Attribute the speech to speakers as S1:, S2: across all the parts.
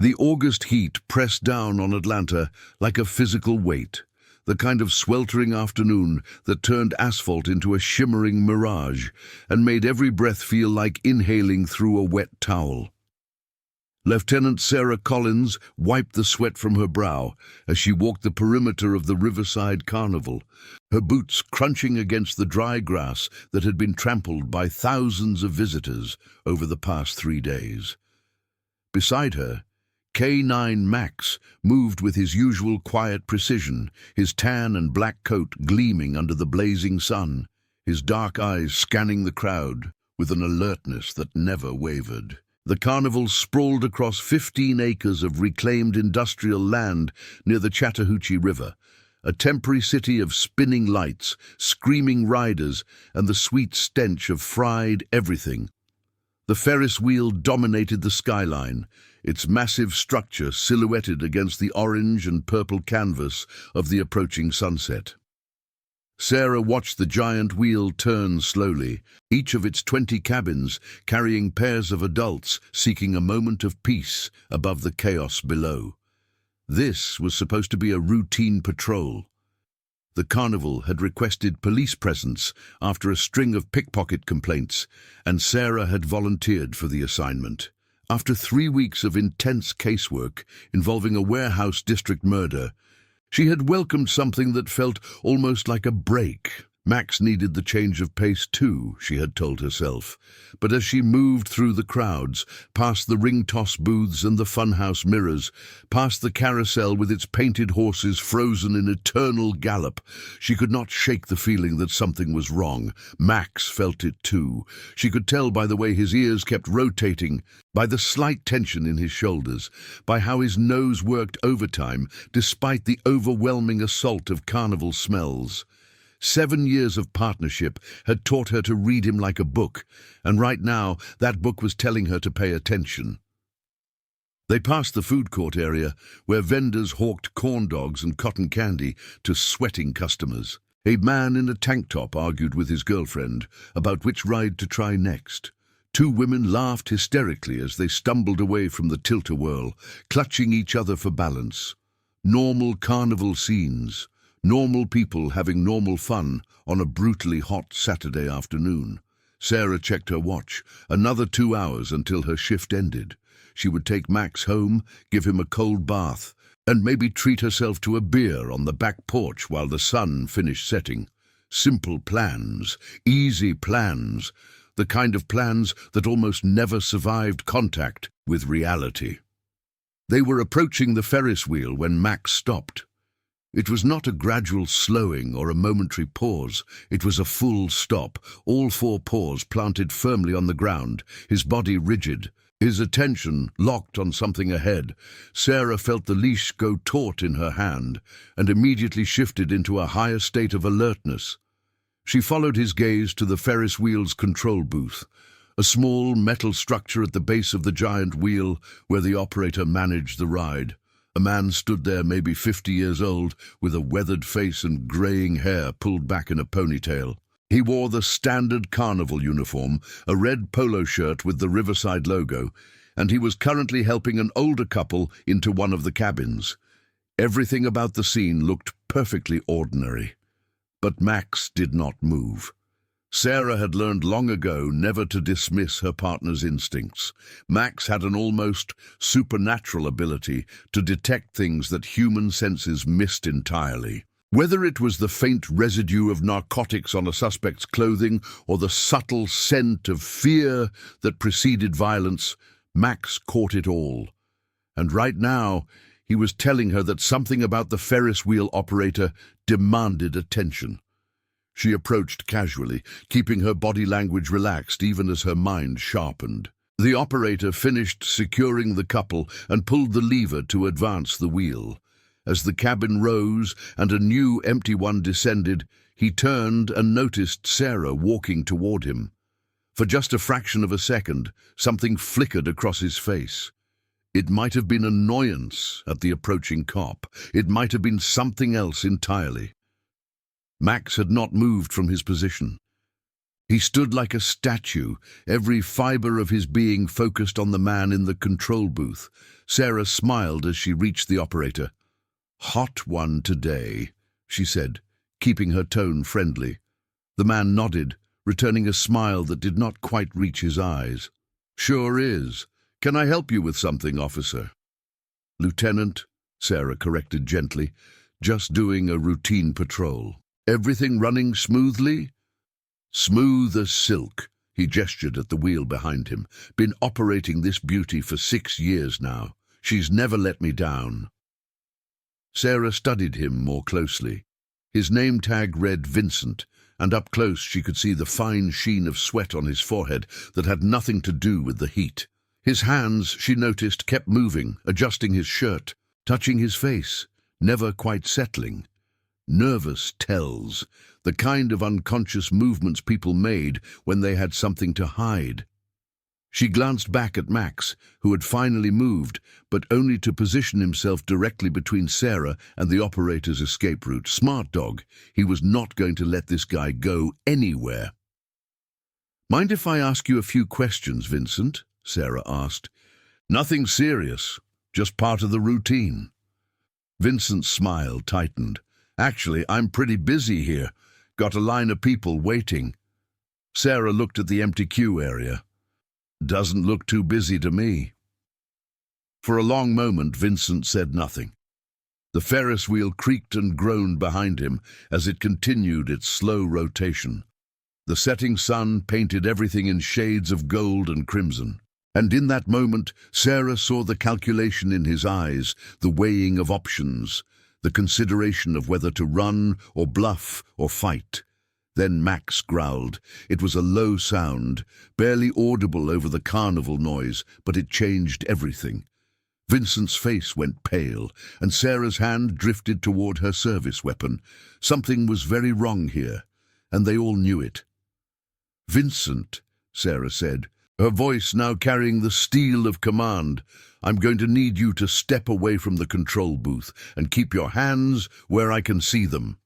S1: The August heat pressed down on Atlanta like a physical weight, the kind of sweltering afternoon that turned asphalt into a shimmering mirage and made every breath feel like inhaling through a wet towel. Lieutenant Sarah Collins wiped the sweat from her brow as she walked the perimeter of the Riverside Carnival, her boots crunching against the dry grass that had been trampled by thousands of visitors over the past 3 days. Beside her, K-9 Max moved with his usual quiet precision, his tan and black coat gleaming under the blazing sun, his dark eyes scanning the crowd with an alertness that never wavered. The carnival sprawled across 15 acres of reclaimed industrial land near the Chattahoochee River, a temporary city of spinning lights, screaming riders, and the sweet stench of fried everything. The Ferris wheel dominated the skyline, its massive structure silhouetted against the orange and purple canvas of the approaching sunset. Sarah watched the giant wheel turn slowly, each of its 20 cabins carrying pairs of adults seeking a moment of peace above the chaos below. This was supposed to be a routine patrol. The carnival had requested police presence after a string of pickpocket complaints, and Sarah had volunteered for the assignment. After 3 weeks of intense casework involving a warehouse district murder, she had welcomed something that felt almost like a break. Max needed the change of pace too, she had told herself. But as she moved through the crowds, past the ring-toss booths and the funhouse mirrors, past the carousel with its painted horses frozen in eternal gallop, she could not shake the feeling that something was wrong. Max felt it too. She could tell by the way his ears kept rotating, by the slight tension in his shoulders, by how his nose worked overtime despite the overwhelming assault of carnival smells. 7 years of partnership had taught her to read him like a book, and right now that book was telling her to pay attention. They passed the food court area, where vendors hawked corn dogs and cotton candy to sweating customers. A man in a tank top argued with his girlfriend about which ride to try next. 2 women laughed hysterically as they stumbled away from the tilt-a-whirl, clutching each other for balance. Normal carnival scenes. Normal people having normal fun on a brutally hot Saturday afternoon. Sarah checked her watch. Another 2 hours until her shift ended. She would take Max home, give him a cold bath, and maybe treat herself to a beer on the back porch while the sun finished setting. Simple plans, easy plans, the kind of plans that almost never survived contact with reality. They were approaching the Ferris wheel when Max stopped. It was not a gradual slowing or a momentary pause. It was a full stop, all 4 paws planted firmly on the ground, his body rigid, his attention locked on something ahead. Sarah felt the leash go taut in her hand and immediately shifted into a higher state of alertness. She followed his gaze to the Ferris wheel's control booth, a small metal structure at the base of the giant wheel where the operator managed the ride. A man stood there, maybe 50 years old, with a weathered face and graying hair pulled back in a ponytail. He wore the standard carnival uniform, a red polo shirt with the Riverside logo, and he was currently helping an older couple into one of the cabins. Everything about the scene looked perfectly ordinary. But Max did not move. Sarah had learned long ago never to dismiss her partner's instincts. Max had an almost supernatural ability to detect things that human senses missed entirely. Whether it was the faint residue of narcotics on a suspect's clothing or the subtle scent of fear that preceded violence, Max caught it all. And right now, he was telling her that something about the Ferris wheel operator demanded attention. She approached casually, keeping her body language relaxed even as her mind sharpened. The operator finished securing the couple and pulled the lever to advance the wheel. As the cabin rose and a new empty one descended, he turned and noticed Sarah walking toward him. For just a fraction of a second, something flickered across his face. It might have been annoyance at the approaching cop. It might have been something else entirely. Max had not moved from his position. He stood like a statue, every fiber of his being focused on the man in the control booth. Sarah smiled as she reached the operator. "Hot one today," she said, keeping her tone friendly. The man nodded, returning a smile that did not quite reach his eyes. "Sure is. Can I help you with something, officer?" "Lieutenant," Sarah corrected gently, "just doing a routine patrol. Everything running smoothly?" "Smooth as silk." He gestured at the wheel behind him. "Been operating this beauty for 6 years now. She's never let me down." Sarah studied him more closely. His name tag read Vincent, and up close she could see the fine sheen of sweat on his forehead that had nothing to do with the heat. His hands, she noticed, kept moving, adjusting his shirt, touching his face, never quite settling. Nervous tells, the kind of unconscious movements people made when they had something to hide. She glanced back at Max, who had finally moved, but only to position himself directly between Sarah and the operator's escape route. Smart dog. He was not going to let this guy go anywhere. "Mind if I ask you a few questions, Vincent?" Sarah asked. "Nothing serious, just part of the routine." Vincent's smile tightened. "Actually, I'm pretty busy here. Got a line of people waiting." Sarah looked at the empty queue area. "Doesn't look too busy to me." For a long moment, Vincent said nothing. The Ferris wheel creaked and groaned behind him as it continued its slow rotation. The setting sun painted everything in shades of gold and crimson. And in that moment, Sarah saw the calculation in his eyes, the weighing of options, the consideration of whether to run or bluff or fight. Then Max growled. It was a low sound, barely audible over the carnival noise, but it changed everything. Vincent's face went pale, and Sarah's hand drifted toward her service weapon. Something was very wrong here, and they all knew it. "Vincent," Sarah said, her voice now carrying the steel of command, "I'm going to need you to step away from the control booth and keep your hands where I can see them."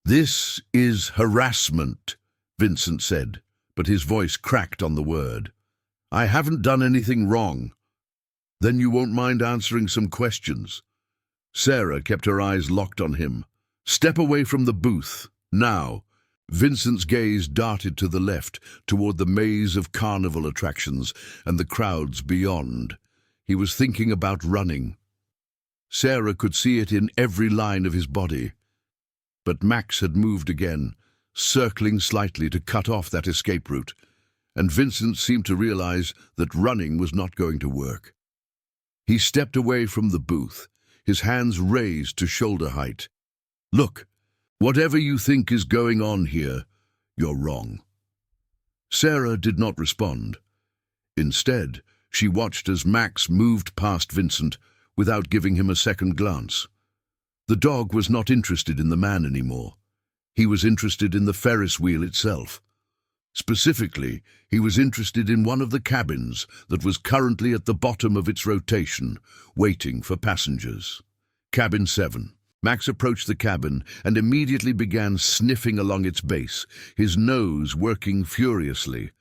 S1: "This is harassment," Vincent said, but his voice cracked on the word. "I haven't done anything wrong." "Then you won't mind answering some questions?" Sarah kept her eyes locked on him. "Step away from the booth, now." Vincent's gaze darted to the left, toward the maze of carnival attractions and the crowds beyond. He was thinking about running. Sarah could see it in every line of his body. But Max had moved again, circling slightly to cut off that escape route, and Vincent seemed to realize that running was not going to work. He stepped away from the booth, his hands raised to shoulder height. "Look, whatever you think is going on here, you're wrong." Sarah did not respond. Instead, she watched as Max moved past Vincent without giving him a second glance. The dog was not interested in the man anymore. He was interested in the Ferris wheel itself. Specifically, he was interested in one of the cabins that was currently at the bottom of its rotation, waiting for passengers. Cabin 7. Max approached the cabin and immediately began sniffing along its base, his nose working furiously.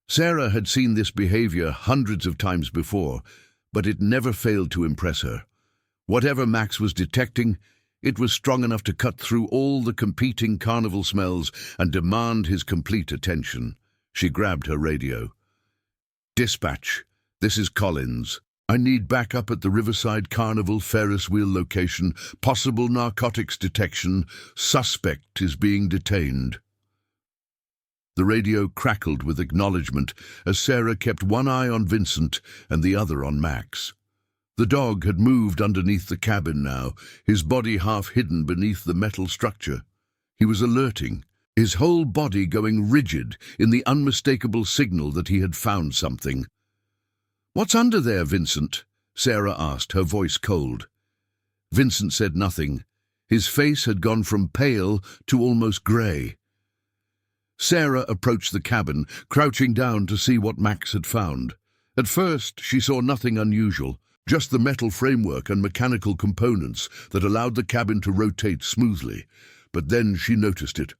S1: Sarah had seen this behavior hundreds of times before, but it never failed to impress her. Whatever Max was detecting, it was strong enough to cut through all the competing carnival smells and demand his complete attention. She grabbed her radio. "Dispatch, this is Collins. I need backup at the Riverside Carnival Ferris wheel location. Possible narcotics detection. Suspect is being detained." The radio crackled with acknowledgement as Sarah kept one eye on Vincent and the other on Max. The dog had moved underneath the cabin now, his body half hidden beneath the metal structure. He was alerting, his whole body going rigid in the unmistakable signal that he had found something. "What's under there, Vincent?" Sarah asked, her voice cold. Vincent said nothing. His face had gone from pale to almost grey. Sarah approached the cabin, crouching down to see what Max had found. At first, she saw nothing unusual, just the metal framework and mechanical components that allowed the cabin to rotate smoothly. But then she noticed it.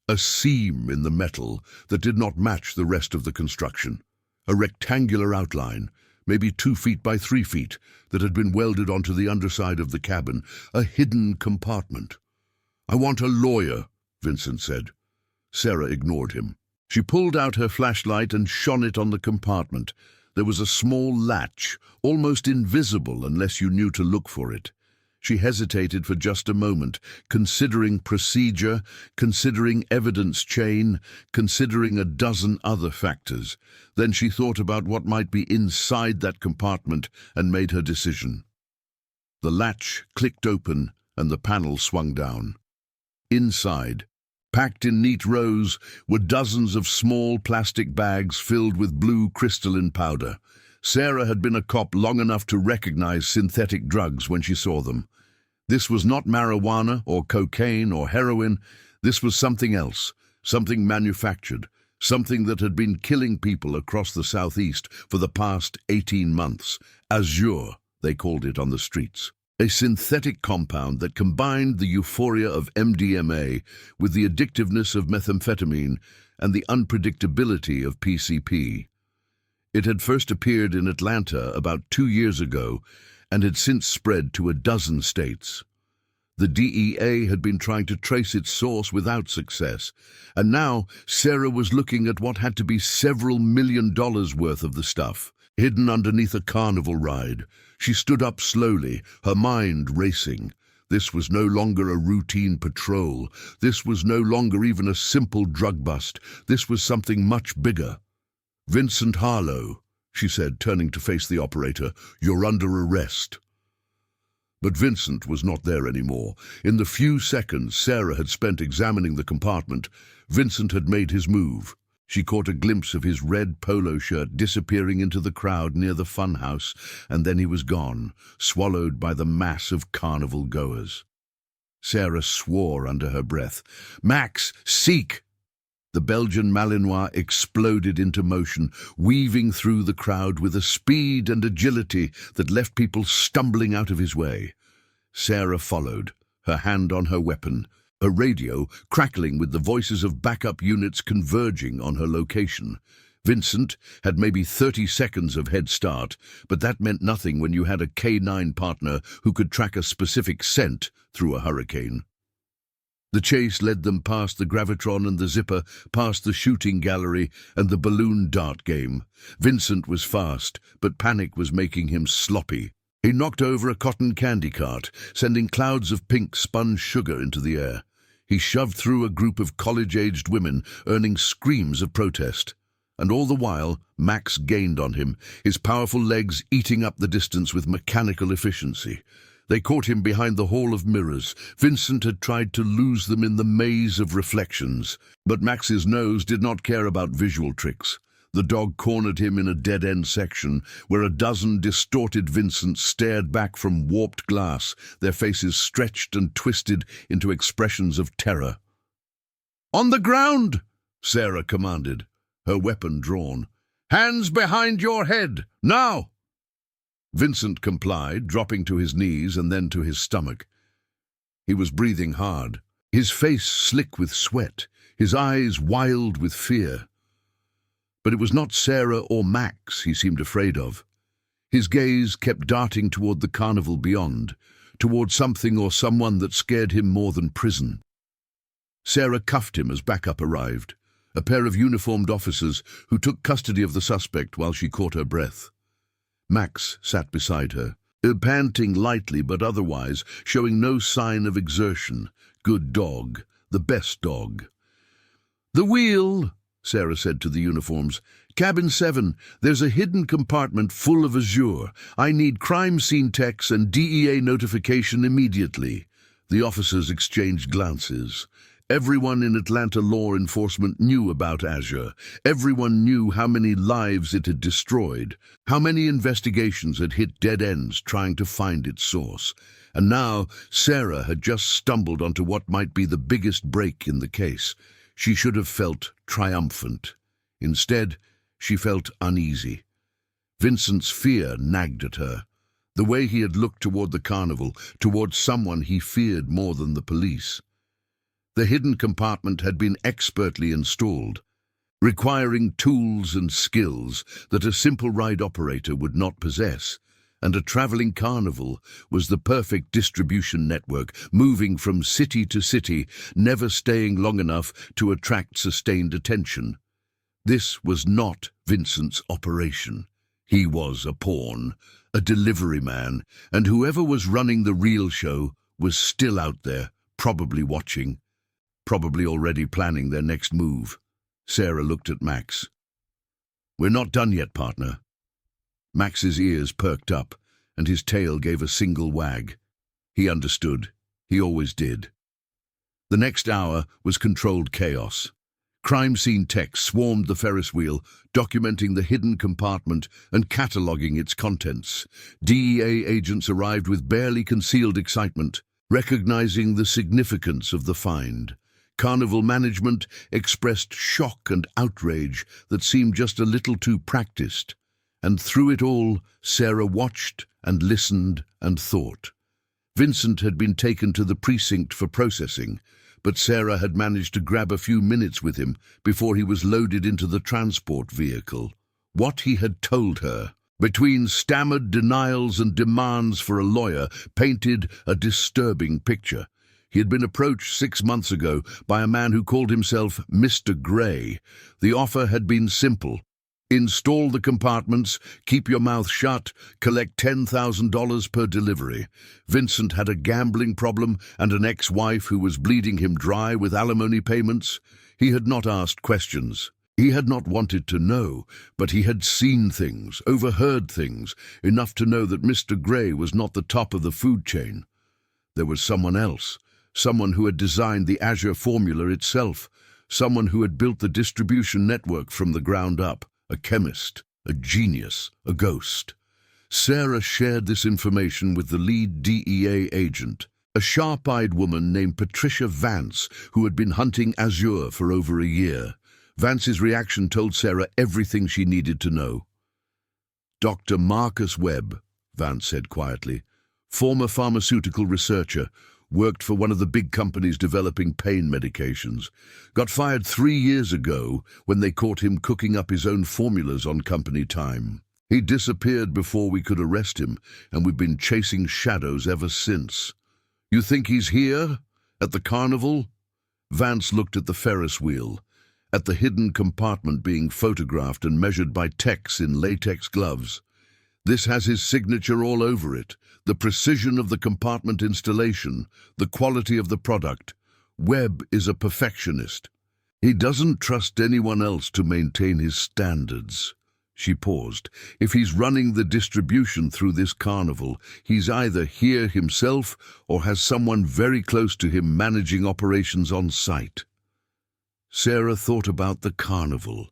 S1: A seam in the metal that did not match the rest of the construction. A rectangular outline, maybe 2 feet by 3 feet, that had been welded onto the underside of the cabin. A hidden compartment. "I want a lawyer," Vincent said. Sarah ignored him. She pulled out her flashlight and shone it on the compartment. There was a small latch, almost invisible unless you knew to look for it. She hesitated for just a moment, considering procedure, considering evidence chain, considering a dozen other factors. Then she thought about what might be inside that compartment and made her decision. The latch clicked open and the panel swung down. Inside, packed in neat rows, were dozens of small plastic bags filled with blue crystalline powder. Sarah had been a cop long enough to recognize synthetic drugs when she saw them. This was not marijuana or cocaine or heroin. This was something else, something manufactured, something that had been killing people across the southeast for the past 18 months. Azure, they called it on the streets. A synthetic compound that combined the euphoria of MDMA with the addictiveness of methamphetamine and the unpredictability of PCP. It had first appeared in Atlanta about 2 years ago and had since spread to a dozen states. The DEA had been trying to trace its source without success, and now Sarah was looking at what had to be several $1 million worth of the stuff, hidden underneath a carnival ride. She stood up slowly, her mind racing. This was no longer a routine patrol. This was no longer even a simple drug bust. This was something much bigger. "Vincent Harlow," she said, turning to face the operator, "you're under arrest." But Vincent was not there anymore. In the few seconds Sarah had spent examining the compartment, Vincent had made his move. She caught a glimpse of his red polo shirt disappearing into the crowd near the funhouse, and then he was gone, swallowed by the mass of carnival goers. Sarah swore under her breath. "Max, seek!" The Belgian Malinois exploded into motion, weaving through the crowd with a speed and agility that left people stumbling out of his way. Sarah followed, her hand on her weapon, her radio crackling with the voices of backup units converging on her location. Vincent had maybe 30 seconds of head start, but that meant nothing when you had a K-9 partner who could track a specific scent through a hurricane. The chase led them past the gravitron and the zipper, past the shooting gallery and the balloon dart game. Vincent was fast, but panic was making him sloppy. He knocked over a cotton candy cart, sending clouds of pink sponge sugar into the air. He shoved through a group of college-aged women, earning screams of protest. And all the while, Max gained on him, his powerful legs eating up the distance with mechanical efficiency. They caught him behind the hall of mirrors. Vincent had tried to lose them in the maze of reflections. But Max's nose did not care about visual tricks. The dog cornered him in a dead-end section, where a dozen distorted Vincents stared back from warped glass, their faces stretched and twisted into expressions of terror. "On the ground!" Sarah commanded, her weapon drawn. "Hands behind your head, now!" Vincent complied, dropping to his knees and then to his stomach. He was breathing hard, his face slick with sweat, his eyes wild with fear. But it was not Sarah or Max he seemed afraid of. His gaze kept darting toward the carnival beyond, toward something or someone that scared him more than prison. Sarah cuffed him as backup arrived, a pair of uniformed officers who took custody of the suspect while she caught her breath. Max sat beside her, panting lightly but otherwise showing no sign of exertion. Good dog, the best dog. "The wheel," Sarah said to the uniforms. "Cabin 7, there's a hidden compartment full of Azure. I need crime scene techs and DEA notification immediately." The officers exchanged glances. Everyone in Atlanta law enforcement knew about Azure. Everyone knew how many lives it had destroyed, how many investigations had hit dead ends trying to find its source. And now Sarah had just stumbled onto what might be the biggest break in the case. She should have felt triumphant. Instead, she felt uneasy. Vincent's fear nagged at her. The way he had looked toward the carnival, toward someone he feared more than the police. The hidden compartment had been expertly installed, requiring tools and skills that a simple ride operator would not possess, and a traveling carnival was the perfect distribution network, moving from city to city, never staying long enough to attract sustained attention. This was not Vincent's operation. He was a pawn, a delivery man, and whoever was running the real show was still out there, probably watching, probably already planning their next move. Sarah looked at Max. "We're not done yet, partner." Max's ears perked up, and his tail gave a single wag. He understood. He always did. The next hour was controlled chaos. Crime scene techs swarmed the Ferris wheel, documenting the hidden compartment and cataloguing its contents. DEA agents arrived with barely concealed excitement, recognizing the significance of the find. Carnival management expressed shock and outrage that seemed just a little too practiced. And through it all, Sarah watched and listened and thought. Vincent had been taken to the precinct for processing, but Sarah had managed to grab a few minutes with him before he was loaded into the transport vehicle. What he had told her, between stammered denials and demands for a lawyer, painted a disturbing picture. He had been approached 6 months ago by a man who called himself Mr. Gray. The offer had been simple. Install the compartments, keep your mouth shut, collect $10,000 per delivery. Vincent had a gambling problem and an ex-wife who was bleeding him dry with alimony payments. He had not asked questions. He had not wanted to know, but he had seen things, overheard things, enough to know that Mr. Gray was not the top of the food chain. There was someone else, someone who had designed the Azure formula itself, someone who had built the distribution network from the ground up. A chemist, a genius, a ghost. Sarah shared this information with the lead DEA agent, a sharp-eyed woman named Patricia Vance, who had been hunting Azure for over a year. Vance's reaction told Sarah everything she needed to know. "Dr. Marcus Webb," Vance said quietly, "former pharmaceutical researcher, worked for one of the big companies developing pain medications. Got fired 3 years ago when they caught him cooking up his own formulas on company time. He disappeared before we could arrest him, and we've been chasing shadows ever since. You think he's here? At the carnival?" Vance looked at the Ferris wheel, at the hidden compartment being photographed and measured by techs in latex gloves. "This has his signature all over it. The precision of the compartment installation, the quality of the product. Webb is a perfectionist. He doesn't trust anyone else to maintain his standards." She paused. "If he's running the distribution through this carnival, he's either here himself or has someone very close to him managing operations on site." Sarah thought about the carnival,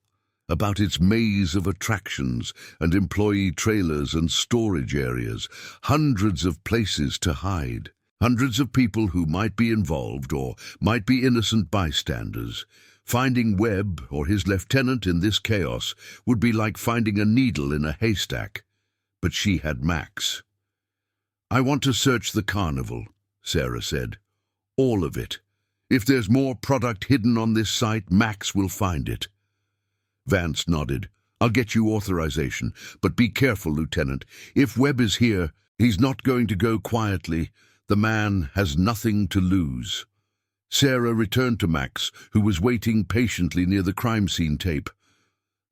S1: about its maze of attractions and employee trailers and storage areas, hundreds of places to hide, hundreds of people who might be involved or might be innocent bystanders. Finding Webb or his lieutenant in this chaos would be like finding a needle in a haystack. But she had Max. "I want to search the carnival," Sarah said. "All of it. If there's more product hidden on this site, Max will find it." Vance nodded. "I'll get you authorization, but be careful, Lieutenant. If Webb is here, he's not going to go quietly. The man has nothing to lose." Sarah returned to Max, who was waiting patiently near the crime scene tape.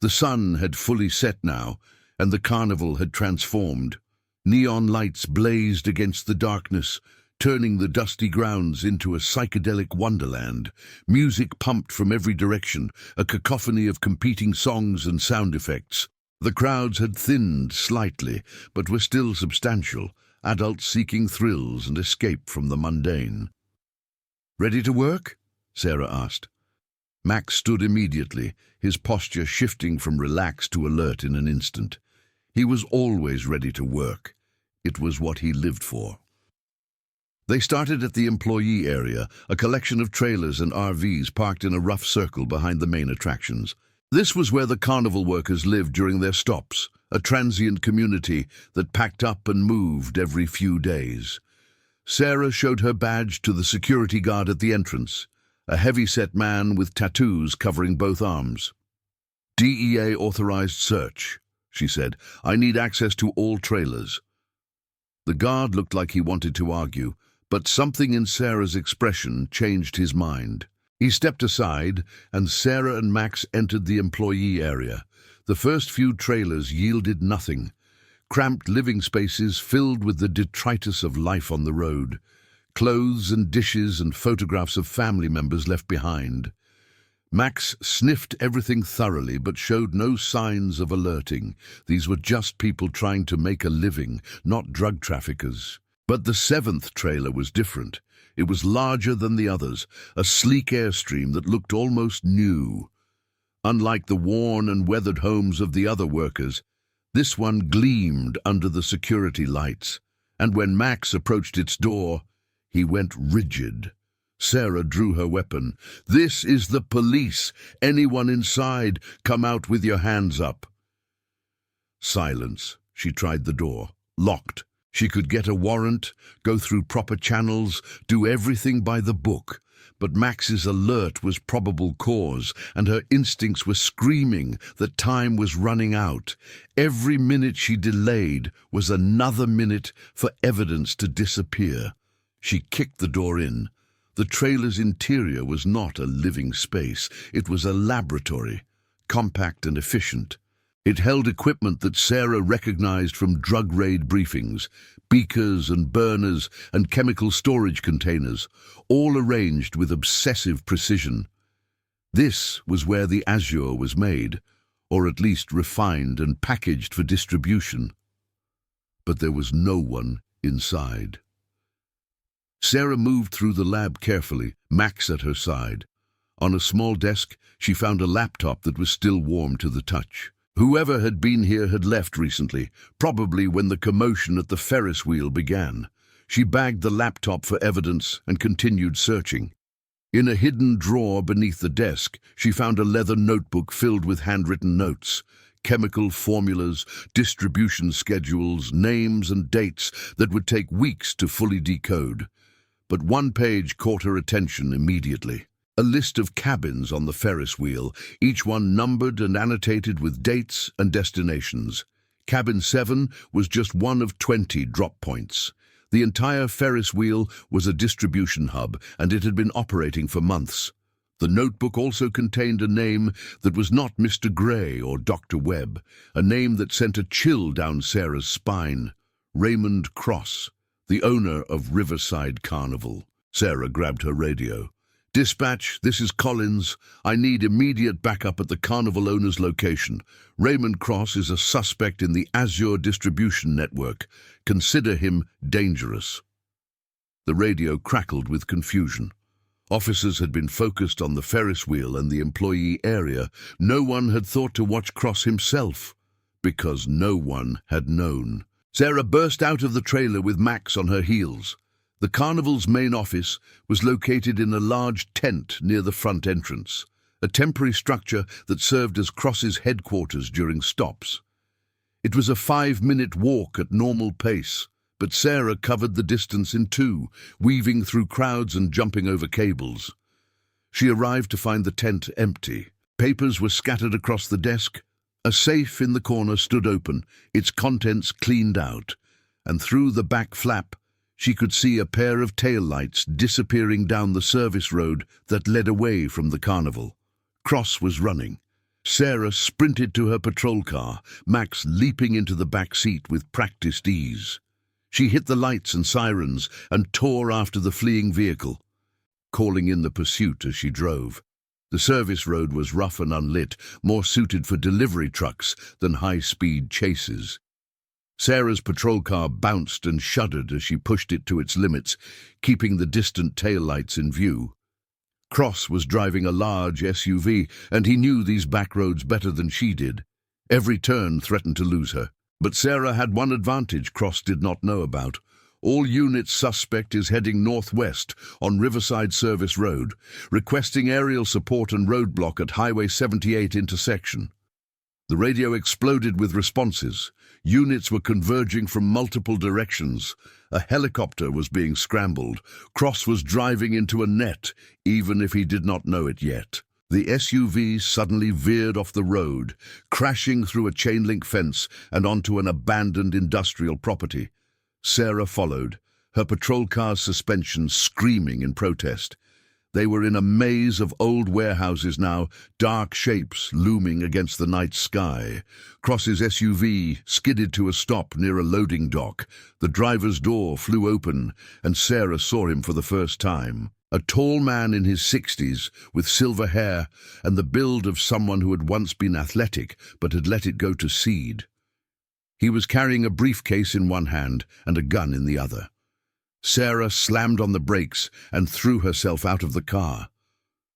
S1: The sun had fully set now, and the carnival had transformed. Neon lights blazed against the darkness, turning the dusty grounds into a psychedelic wonderland. Music pumped from every direction, a cacophony of competing songs and sound effects. The crowds had thinned slightly, but were still substantial, adults seeking thrills and escape from the mundane. "Ready to work?" Sarah asked. Max stood immediately, his posture shifting from relaxed to alert in an instant. He was always ready to work. It was what he lived for. They started at the employee area, a collection of trailers and RVs parked in a rough circle behind the main attractions. This was where the carnival workers lived during their stops, a transient community that packed up and moved every few days. Sarah showed her badge to the security guard at the entrance. a heavy-set man with tattoos covering both arms. "DEA-authorized search," she said. "I need access to all trailers." The guard looked like he wanted to argue, but something in Sarah's expression changed his mind. He stepped aside, and Sarah and Max entered the employee area. The first few trailers yielded nothing. Cramped living spaces filled with the detritus of life on the road. Clothes and dishes and photographs of family members left behind. Max sniffed everything thoroughly but showed no signs of alerting. These were just people trying to make a living, not drug traffickers. But the seventh trailer was different. It was larger than the others, a sleek airstream that looked almost new. Unlike the worn and weathered homes of the other workers, this one gleamed under the security lights, and when Max approached its door, he went rigid. Sarah drew her weapon. "This is the police. Anyone inside, come out with your hands up." Silence. She tried the door. Locked. She could get a warrant, go through proper channels, do everything by the book. But Max's alert was probable cause, and her instincts were screaming that time was running out. Every minute she delayed was another minute for evidence to disappear. She kicked the door in. The trailer's interior was not a living space. It was a laboratory, compact and efficient. It held equipment that Sarah recognized from drug raid briefings, beakers and burners and chemical storage containers, all arranged with obsessive precision. This was where the Azure was made, or at least refined and packaged for distribution. But there was no one inside. Sarah moved through the lab carefully, Max at her side. On a small desk, she found a laptop that was still warm to the touch. Whoever had been here had left recently, probably when the commotion at the Ferris wheel began. She bagged the laptop for evidence and continued searching. In a hidden drawer beneath the desk, she found a leather notebook filled with handwritten notes, chemical formulas, distribution schedules, names and dates that would take weeks to fully decode. But one page caught her attention immediately. A list of cabins on the Ferris wheel, each one numbered and annotated with dates and destinations. Cabin 7 was just one of 20 drop points. The entire Ferris wheel was a distribution hub, and it had been operating for months. The notebook also contained a name that was not Mr. Gray or Dr. Webb, a name that sent a chill down Sarah's spine. Raymond Cross, the owner of Riverside Carnival. Sarah grabbed her radio. "Dispatch, this is Collins. I need immediate backup at the Carnival owner's location. Raymond Cross is a suspect in the Azure distribution network. Consider him dangerous." The radio crackled with confusion. Officers had been focused on the Ferris wheel and the employee area. No one had thought to watch Cross himself, because no one had known. Sarah burst out of the trailer with Max on her heels. The Carnival's main office was located in a large tent near the front entrance, a temporary structure that served as Cross's headquarters during stops. It was a 5-minute walk at normal pace, but Sarah covered the distance in 2, weaving through crowds and jumping over cables. She arrived to find the tent empty. Papers were scattered across the desk. A safe in the corner stood open, its contents cleaned out, and through the back flap, she could see a pair of taillights disappearing down the service road that led away from the carnival. Cross was running. Sarah sprinted to her patrol car, Max leaping into the back seat with practiced ease. She hit the lights and sirens and tore after the fleeing vehicle, calling in the pursuit as she drove. The service road was rough and unlit, more suited for delivery trucks than high-speed chases. Sarah's patrol car bounced and shuddered as she pushed it to its limits, keeping the distant taillights in view. Cross was driving a large SUV, and he knew these back roads better than she did. Every turn threatened to lose her. But Sarah had one advantage Cross did not know about. All units suspect is heading northwest on Riverside Service Road, requesting aerial support and roadblock at Highway 78 intersection. The radio exploded with responses. Units were converging from multiple directions. A helicopter was being scrambled. Cross was driving into a net, even if he did not know it yet. The SUV suddenly veered off the road, crashing through a chain-link fence and onto an abandoned industrial property. Sarah followed, her patrol car's suspension screaming in protest. They were in a maze of old warehouses now, dark shapes looming against the night sky. Cross's SUV skidded to a stop near a loading dock. The driver's door flew open, and Sarah saw him for the first time. A tall man in his 60s, with silver hair and the build of someone who had once been athletic but had let it go to seed. He was carrying a briefcase in one hand and a gun in the other. Sarah slammed on the brakes and threw herself out of the car.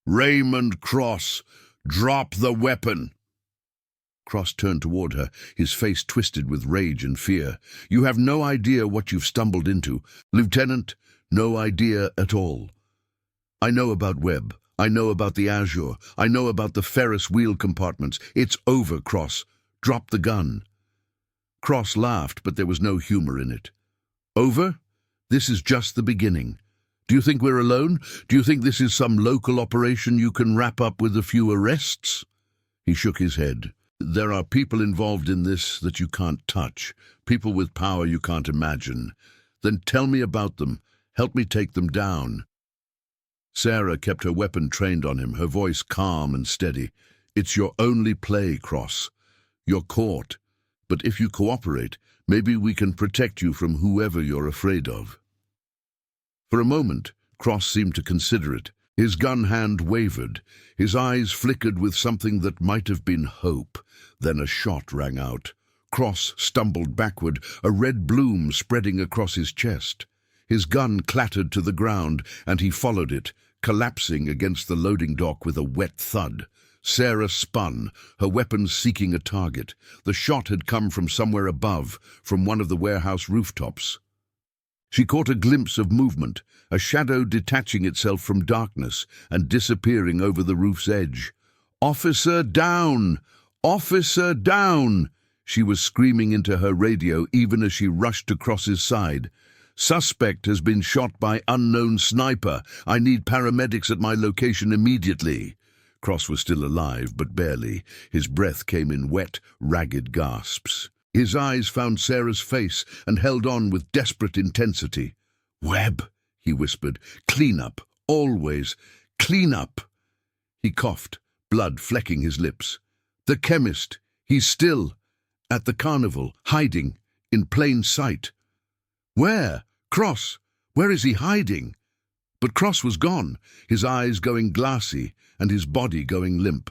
S1: "Raymond Cross, drop the weapon!" Cross turned toward her, his face twisted with rage and fear. "You have no idea what you've stumbled into, Lieutenant, no idea at all. I know about Webb. I know about the Azure. I know about the Ferris wheel compartments. It's over, Cross. Drop the gun." Cross laughed, but there was no humor in it. "Over? This is just the beginning. Do you think we're alone? Do you think this is some local operation you can wrap up with a few arrests?" He shook his head. "There are people involved in this that you can't touch, people with power you can't imagine. Then tell me about them. Help me take them down." Sarah kept her weapon trained on him, her voice calm and steady. "It's your only play, Cross. You're caught. But if you cooperate, maybe we can protect you from whoever you're afraid of." For a moment, Cross seemed to consider it. His gun hand wavered. His eyes flickered with something that might have been hope. Then a shot rang out. Cross stumbled backward, a red bloom spreading across his chest. His gun clattered to the ground, and he followed it, collapsing against the loading dock with a wet thud. Sarah spun, her weapon seeking a target. The shot had come from somewhere above, from one of the warehouse rooftops. She caught a glimpse of movement, a shadow detaching itself from darkness and disappearing over the roof's edge. "Officer down! Officer down!" She was screaming into her radio even as she rushed to Cross's side. "Suspect has been shot by unknown sniper. I need paramedics at my location immediately." Cross was still alive, but barely. His breath came in wet, ragged gasps. His eyes found Sarah's face and held on with desperate intensity. "Webb," he whispered. "Clean up, always. Clean up." He coughed, blood flecking his lips. "The chemist. He's still at the carnival, hiding, in plain sight." "Where? Cross? Where is he hiding?" But Cross was gone, his eyes going glassy and his body going limp.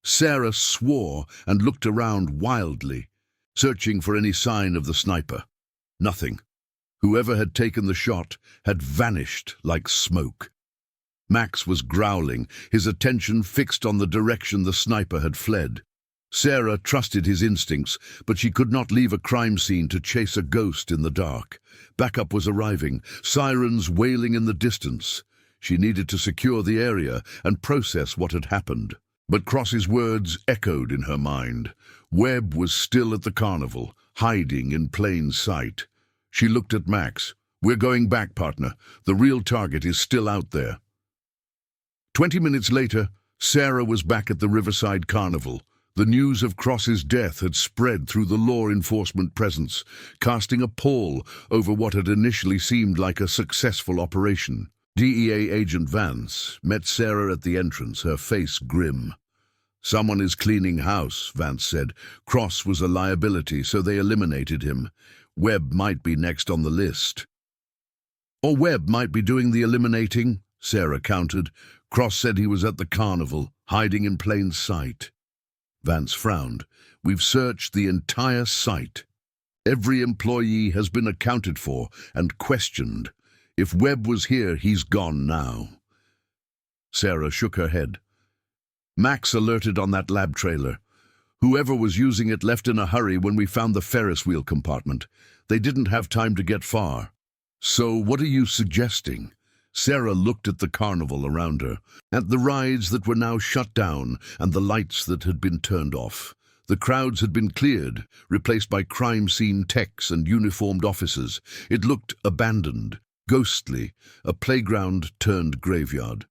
S1: Sarah swore and looked around wildly, searching for any sign of the sniper. Nothing. Whoever had taken the shot had vanished like smoke. Max was growling, his attention fixed on the direction the sniper had fled. Sarah trusted his instincts, but she could not leave a crime scene to chase a ghost in the dark. Backup was arriving, sirens wailing in the distance. She needed to secure the area and process what had happened. But Cross's words echoed in her mind. Webb was still at the carnival, hiding in plain sight. She looked at Max. "We're going back, partner. The real target is still out there." 20 minutes later, Sarah was back at the Riverside Carnival. The news of Cross's death had spread through the law enforcement presence, casting a pall over what had initially seemed like a successful operation. DEA agent Vance met Sarah at the entrance, her face grim. "Someone is cleaning house," Vance said. "Cross was a liability, so they eliminated him. Webb might be next on the list." "Or Webb might be doing the eliminating," Sarah countered. "Cross said he was at the carnival, hiding in plain sight." Vance frowned. "We've searched the entire site. Every employee has been accounted for and questioned. If Webb was here, he's gone now." Sarah shook her head. "Max alerted on that lab trailer. Whoever was using it left in a hurry when we found the Ferris wheel compartment. They didn't have time to get far." "So what are you suggesting?" Sarah looked at the carnival around her, at the rides that were now shut down and the lights that had been turned off. The crowds had been cleared, replaced by crime scene techs and uniformed officers. It looked abandoned, ghostly, a playground turned graveyard.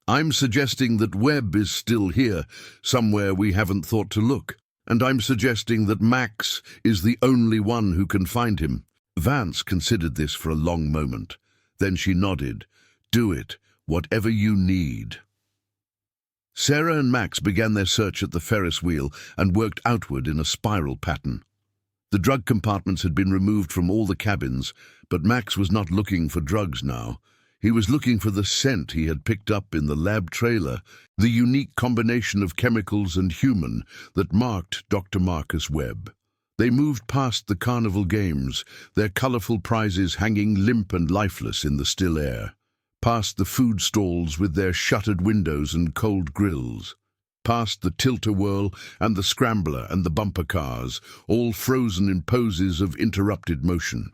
S1: I'm suggesting that Webb is still here, somewhere we haven't thought to look. And I'm suggesting that Max is the only one who can find him. Vance considered this for a long moment. Then she nodded. Do it, whatever you need. Sarah and Max began their search at the Ferris wheel and worked outward in a spiral pattern. The drug compartments had been removed from all the cabins, but Max was not looking for drugs now. He was looking for the scent he had picked up in the lab trailer, the unique combination of chemicals and human that marked Dr. Marcus Webb. They moved past the carnival games, their colorful prizes hanging limp and lifeless in the still air, past the food stalls with their shuttered windows and cold grills, past the tilt-a-whirl and the scrambler and the bumper cars, all frozen in poses of interrupted motion.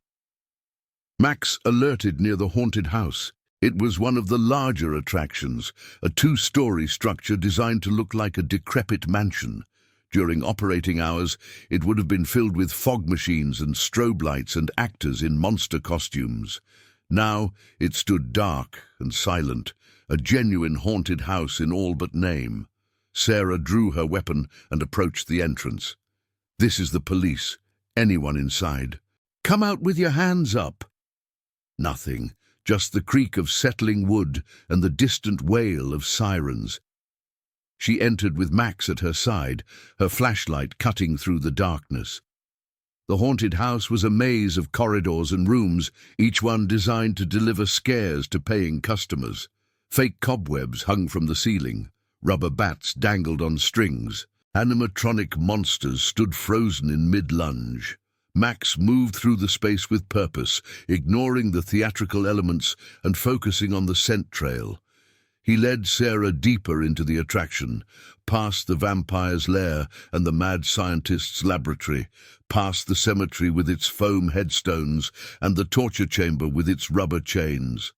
S1: Max alerted near the haunted house. It was one of the larger attractions, a two-story structure designed to look like a decrepit mansion. During operating hours, it would have been filled with fog machines and strobe lights and actors in monster costumes. Now it stood dark and silent, a genuine haunted house in all but name. Sarah drew her weapon and approached the entrance. This is the police. Anyone inside? Come out with your hands up. Nothing, just the creak of settling wood and the distant wail of sirens. She entered with Max at her side, her flashlight cutting through the darkness. The haunted house was a maze of corridors and rooms, each one designed to deliver scares to paying customers. Fake cobwebs hung from the ceiling, rubber bats dangled on strings, animatronic monsters stood frozen in mid-lunge. Max moved through the space with purpose, ignoring the theatrical elements and focusing on the scent trail. He led Sarah deeper into the attraction, past the vampire's lair and the mad scientist's laboratory, past the cemetery with its foam headstones and the torture chamber with its rubber chains.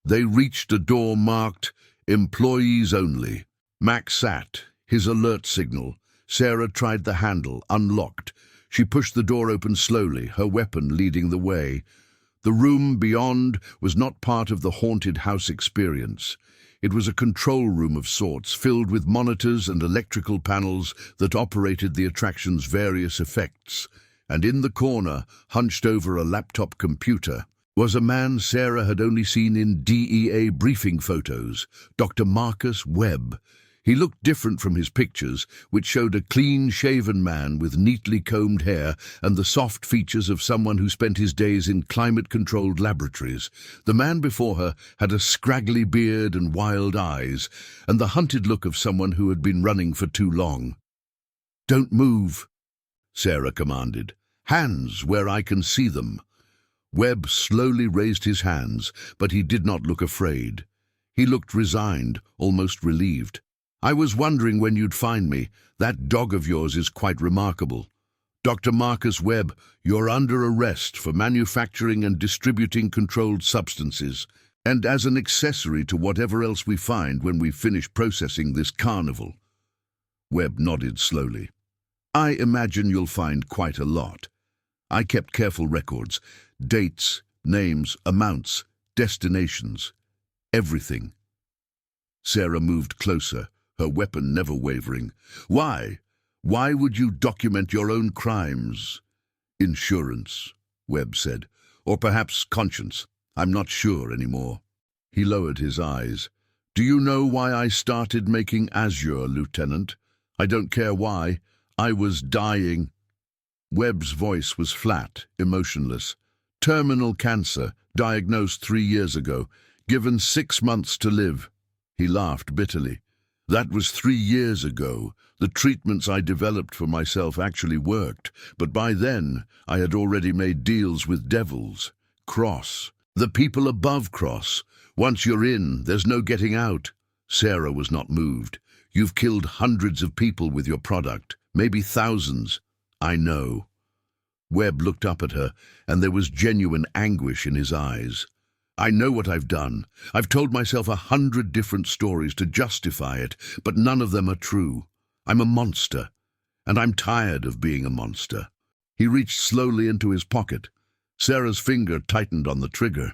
S1: They reached a door marked "Employees Only." Max sat, his alert signal. Sarah tried the handle, unlocked. She pushed the door open slowly, her weapon leading the way. The room beyond was not part of the haunted house experience. It was a control room of sorts, filled with monitors and electrical panels that operated the attraction's various effects. And in the corner, hunched over a laptop computer, was a man Sarah had only seen in DEA briefing photos, Dr. Marcus Webb. He looked different from his pictures, which showed a clean-shaven man with neatly combed hair and the soft features of someone who spent his days in climate-controlled laboratories. The man before her had a scraggly beard and wild eyes, and the hunted look of someone who had been running for too long. "Don't move," Sarah commanded. "Hands where I can see them." Webb slowly raised his hands, but he did not look afraid. He looked resigned, almost relieved. "I was wondering when you'd find me. That dog of yours is quite remarkable. Dr. Marcus Webb, you're under arrest for manufacturing and distributing controlled substances, and as an accessory to whatever else we find when we finish processing this carnival." Webb nodded slowly. "I imagine you'll find quite a lot. I kept careful records, dates, names, amounts, destinations, everything." Sarah moved closer, her weapon never wavering. "Why? Why would you document your own crimes?" "Insurance," Webb said. "Or perhaps conscience. I'm not sure anymore." He lowered his eyes. "Do you know why I started making Azure, Lieutenant? I don't care why. I was dying." Webb's voice was flat, emotionless. "Terminal cancer, diagnosed 3 years ago, given 6 months to live." He laughed bitterly. "That was 3 years ago. The treatments I developed for myself actually worked, but by then I had already made deals with devils. Cross. The people above Cross. Once you're in, there's no getting out." Sarah was not moved. "You've killed hundreds of people with your product, maybe thousands." "I know." Webb looked up at her, and there was genuine anguish in his eyes. "I know what I've done. I've told myself 100 different stories to justify it, but none of them are true. I'm a monster. and I'm tired of being a monster. He reached slowly into his pocket. Sarah's finger tightened on the trigger.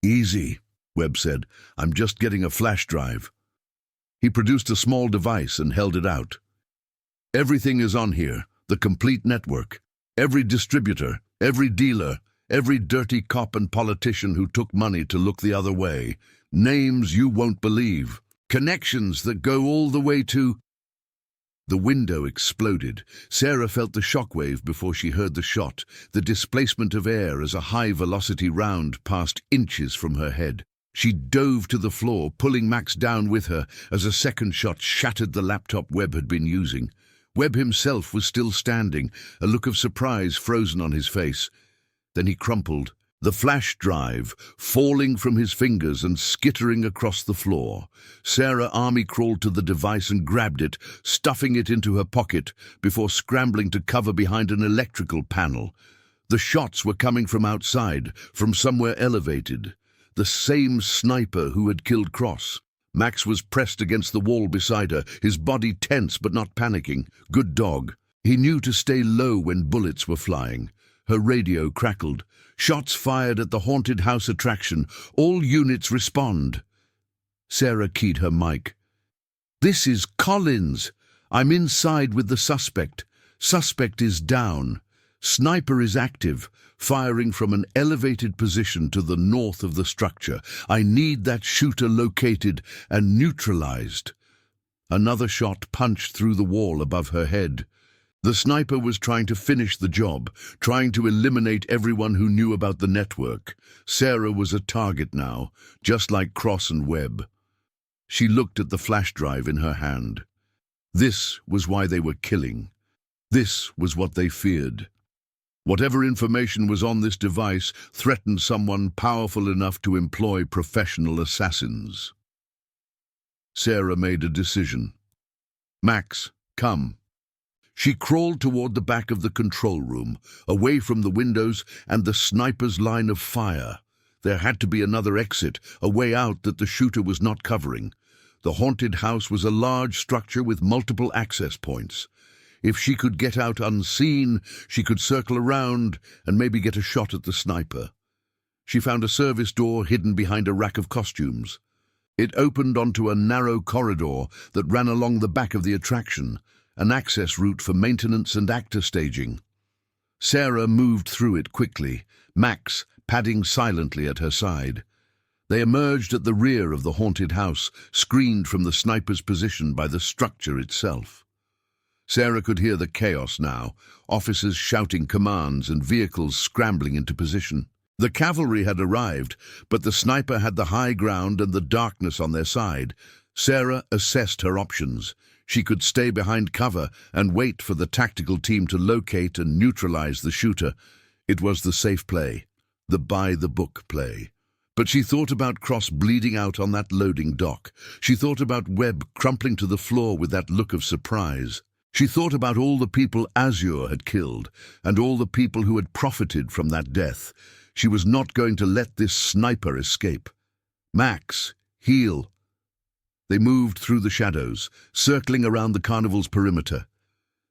S1: Easy, Webb said. I'm just getting a flash drive. He produced a small device and held it out. Everything is on here, the complete network. Every distributor, every dealer, every dirty cop and politician who took money to look the other way. Names you won't believe. Connections that go all the way to... The window exploded. Sarah felt the shockwave before she heard the shot, the displacement of air as a high-velocity round passed inches from her head. She dove to the floor, pulling Max down with her as a second shot shattered the laptop Webb had been using. Webb himself was still standing, a look of surprise frozen on his face. Then he crumpled, the flash drive falling from his fingers and skittering across the floor. Sarah army-crawled to the device and grabbed it, stuffing it into her pocket before scrambling to cover behind an electrical panel. The shots were coming from outside, from somewhere elevated. The same sniper who had killed Cross. Max was pressed against the wall beside her, his body tense but not panicking. Good dog. He knew to stay low when bullets were flying. Her radio crackled. Shots fired at the haunted house attraction. All units respond. Sarah keyed her mic. This is Collins. I'm inside with the suspect. Suspect is down. Sniper is active, firing from an elevated position to the north of the structure. I need that shooter located and neutralized. Another shot punched through the wall above her head. The sniper was trying to finish the job, trying to eliminate everyone who knew about the network. Sarah was a target now, just like Cross and Webb. She looked at the flash drive in her hand. This was why they were killing. This was what they feared. Whatever information was on this device threatened someone powerful enough to employ professional assassins. Sarah made a decision. Max, come. She crawled toward the back of the control room, away from the windows and the sniper's line of fire. There had to be another exit, a way out that the shooter was not covering. The haunted house was a large structure with multiple access points. If she could get out unseen, she could circle around and maybe get a shot at the sniper. She found a service door hidden behind a rack of costumes. It opened onto a narrow corridor that ran along the back of the attraction, an access route for maintenance and actor staging. Sarah moved through it quickly, Max padding silently at her side. They emerged at the rear of the haunted house, screened from the sniper's position by the structure itself. Sarah could hear the chaos now, officers shouting commands and vehicles scrambling into position. The cavalry had arrived, but the sniper had the high ground and the darkness on their side. Sarah assessed her options. She could stay behind cover and wait for the tactical team to locate and neutralize the shooter. It was the safe play, the by-the-book play. But she thought about Cross bleeding out on that loading dock. She thought about Webb crumpling to the floor with that look of surprise. She thought about all the people Azure had killed, and all the people who had profited from that death. She was not going to let this sniper escape. Max, heal. They moved through the shadows, circling around the carnival's perimeter.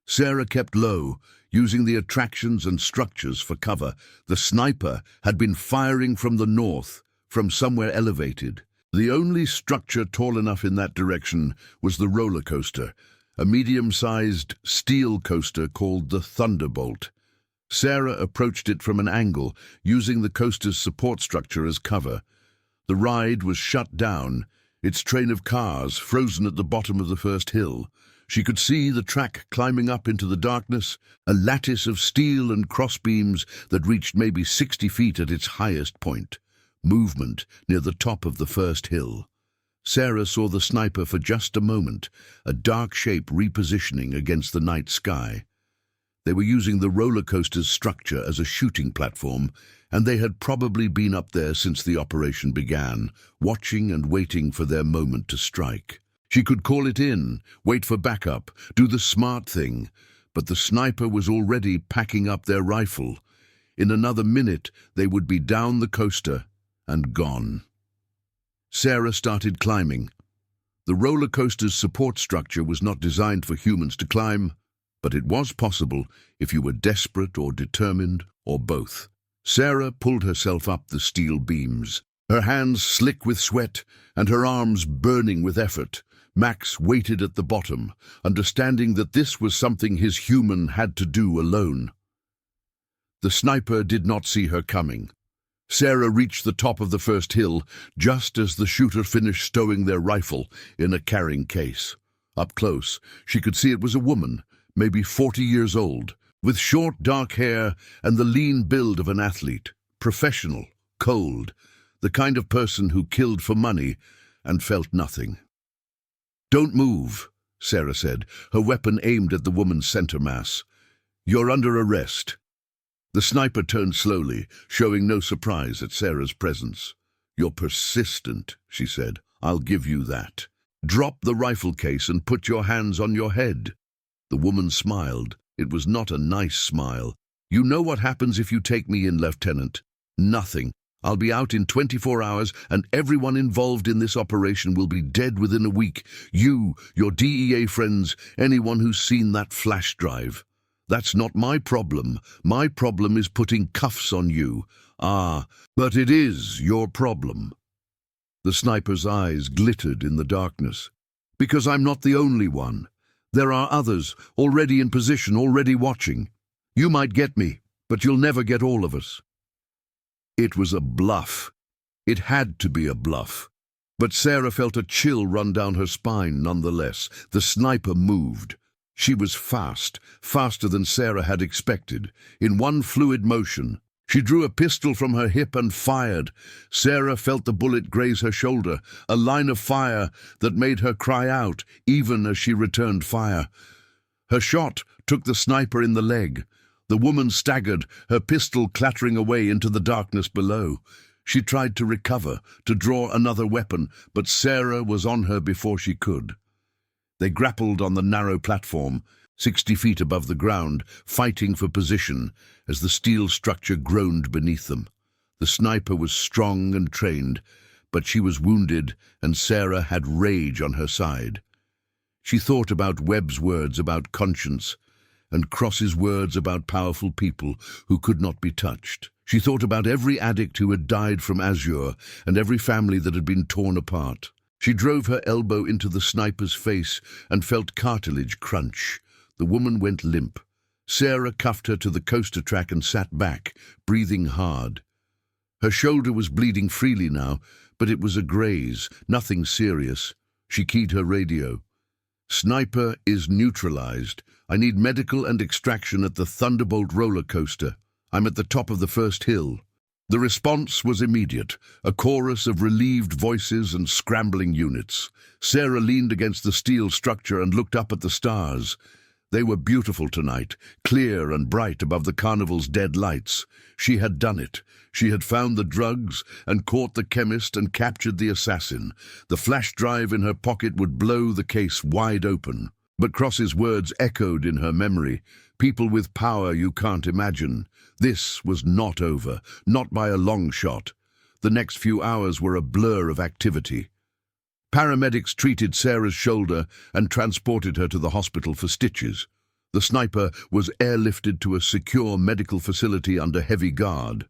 S1: Sarah kept low, using the attractions and structures for cover. The sniper had been firing from the north, from somewhere elevated. The only structure tall enough in that direction was the roller coaster, a medium-sized steel coaster called the Thunderbolt. Sarah approached it from an angle, using the coaster's support structure as cover. The ride was shut down, its train of cars frozen at the bottom of the first hill. She could see the track climbing up into the darkness, a lattice of steel and crossbeams that reached maybe 60 feet at its highest point. Movement near the top of the first hill. Sarah saw the sniper for just a moment, a dark shape repositioning against the night sky. They were using the roller coaster's structure as a shooting platform, and they had probably been up there since the operation began, watching and waiting for their moment to strike. She could call it in, wait for backup, do the smart thing, but the sniper was already packing up their rifle. In another minute, they would be down the coaster and gone. Sarah started climbing. The roller coaster's support structure was not designed for humans to climb. But it was possible if you were desperate or determined, or both. Sarah pulled herself up the steel beams, her hands slick with sweat and her arms burning with effort. Max waited at the bottom, understanding that this was something his human had to do alone. The sniper did not see her coming. Sarah reached the top of the first hill just as the shooter finished stowing their rifle in a carrying case. Up close, she could see it was a woman, maybe 40 years old, with short dark hair and the lean build of an athlete, professional, cold, the kind of person who killed for money and felt nothing. "Don't move," Sarah said, her weapon aimed at the woman's center mass. "You're under arrest." The sniper turned slowly, showing no surprise at Sarah's presence. "You're persistent," she said. "I'll give you that. Drop the rifle case and put your hands on your head." The woman smiled. It was not a nice smile. "You know what happens if you take me in, Lieutenant? Nothing. I'll be out in 24 hours, and everyone involved in this operation will be dead within a week. You, your DEA friends, anyone who's seen that flash drive. That's not my problem. My problem is putting cuffs on you. Ah, but it is your problem." The sniper's eyes glittered in the darkness. "Because I'm not the only one. There are others, already in position, already watching. You might get me, but you'll never get all of us." It was a bluff. It had to be a bluff. But Sarah felt a chill run down her spine nonetheless. The sniper moved. She was fast, faster than Sarah had expected. In one fluid motion, she drew a pistol from her hip and fired. Sarah felt the bullet graze her shoulder, a line of fire that made her cry out, even as she returned fire. Her shot took the sniper in the leg. The woman staggered, her pistol clattering away into the darkness below. She tried to recover, to draw another weapon, but Sarah was on her before she could. They grappled on the narrow platform, 60 feet above the ground, fighting for position as the steel structure groaned beneath them. The sniper was strong and trained, but she was wounded, and Sarah had rage on her side. She thought about Webb's words about conscience, and Cross's words about powerful people who could not be touched. She thought about every addict who had died from Azure and every family that had been torn apart. She drove her elbow into the sniper's face and felt cartilage crunch. The woman went limp. Sarah cuffed her to the coaster track and sat back, breathing hard. Her shoulder was bleeding freely now, but it was a graze, nothing serious. She keyed her radio. "Sniper is neutralized. I need medical and extraction at the Thunderbolt roller coaster. I'm at the top of the first hill." The response was immediate, a chorus of relieved voices and scrambling units. Sarah leaned against the steel structure and looked up at the stars. They were beautiful tonight, clear and bright above the carnival's dead lights. She had done it. She had found the drugs and caught the chemist and captured the assassin. The flash drive in her pocket would blow the case wide open. But Cross's words echoed in her memory. People with power you can't imagine. This was not over, not by a long shot. The next few hours were a blur of activity. Paramedics treated Sarah's shoulder and transported her to the hospital for stitches. The sniper was airlifted to a secure medical facility under heavy guard.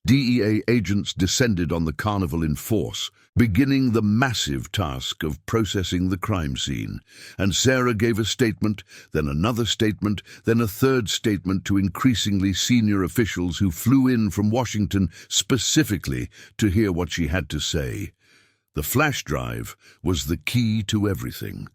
S1: DEA agents descended on the carnival in force, beginning the massive task of processing the crime scene. And Sarah gave a statement, then another statement, then a third statement to increasingly senior officials who flew in from Washington specifically to hear what she had to say. The flash drive was the key to everything.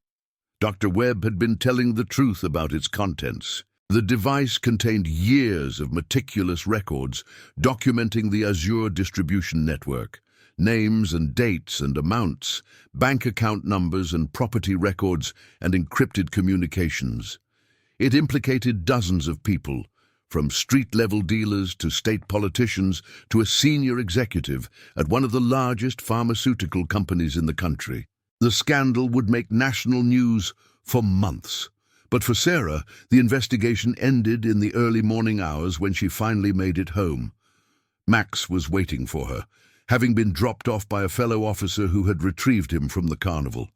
S1: Dr. Webb had been telling the truth about its contents. The device contained years of meticulous records documenting the Azure distribution network, names and dates and amounts, bank account numbers and property records, and encrypted communications. It implicated dozens of people, from street-level dealers to state politicians to a senior executive at one of the largest pharmaceutical companies in the country. The scandal would make national news for months. But for Sarah, the investigation ended in the early morning hours when she finally made it home. Max was waiting for her, having been dropped off by a fellow officer who had retrieved him from the carnival.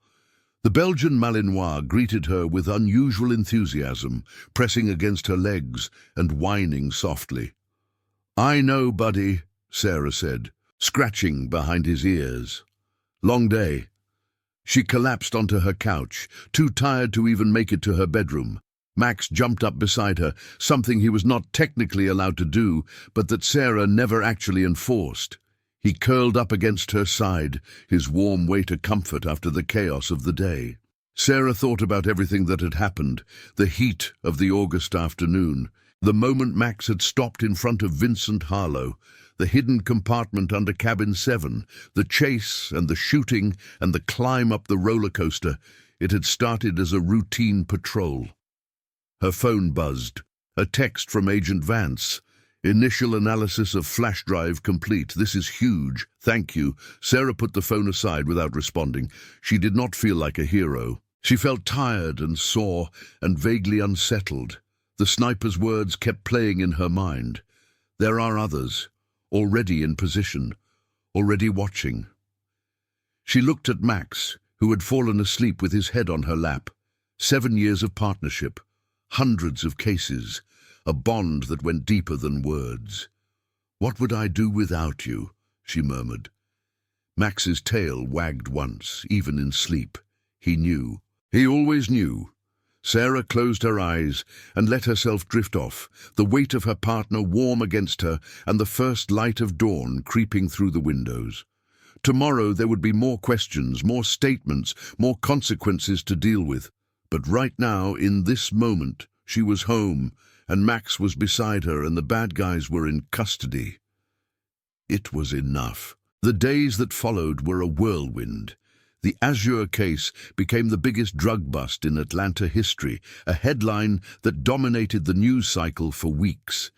S1: The Belgian Malinois greeted her with unusual enthusiasm, pressing against her legs and whining softly. "I know, buddy," Sarah said, scratching behind his ears. "Long day." She collapsed onto her couch, too tired to even make it to her bedroom. Max jumped up beside her, something he was not technically allowed to do, but that Sarah never actually enforced. He curled up against her side, his warm weight a comfort after the chaos of the day. Sarah thought about everything that had happened, the heat of the August afternoon, the moment Max had stopped in front of Vincent Harlow, the hidden compartment under cabin 7, the chase and the shooting and the climb up the roller coaster. It had started as a routine patrol. Her phone buzzed. A text from Agent Vance. "Initial analysis of flash drive complete. This is huge. Thank you." Sarah put the phone aside without responding. She did not feel like a hero. She felt tired and sore and vaguely unsettled. The sniper's words kept playing in her mind. There are others, already in position, already watching. She looked at Max, who had fallen asleep with his head on her lap. 7 years of partnership, hundreds of cases, a bond that went deeper than words. "What would I do without you?" she murmured. Max's tail wagged once, even in sleep. He knew. He always knew. Sarah closed her eyes and let herself drift off, the weight of her partner warm against her and the first light of dawn creeping through the windows. Tomorrow there would be more questions, more statements, more consequences to deal with. But right now, in this moment, she was home, and Max was beside her, and the bad guys were in custody. It was enough. The days that followed were a whirlwind. The Azure case became the biggest drug bust in Atlanta history, a headline that dominated the news cycle for weeks.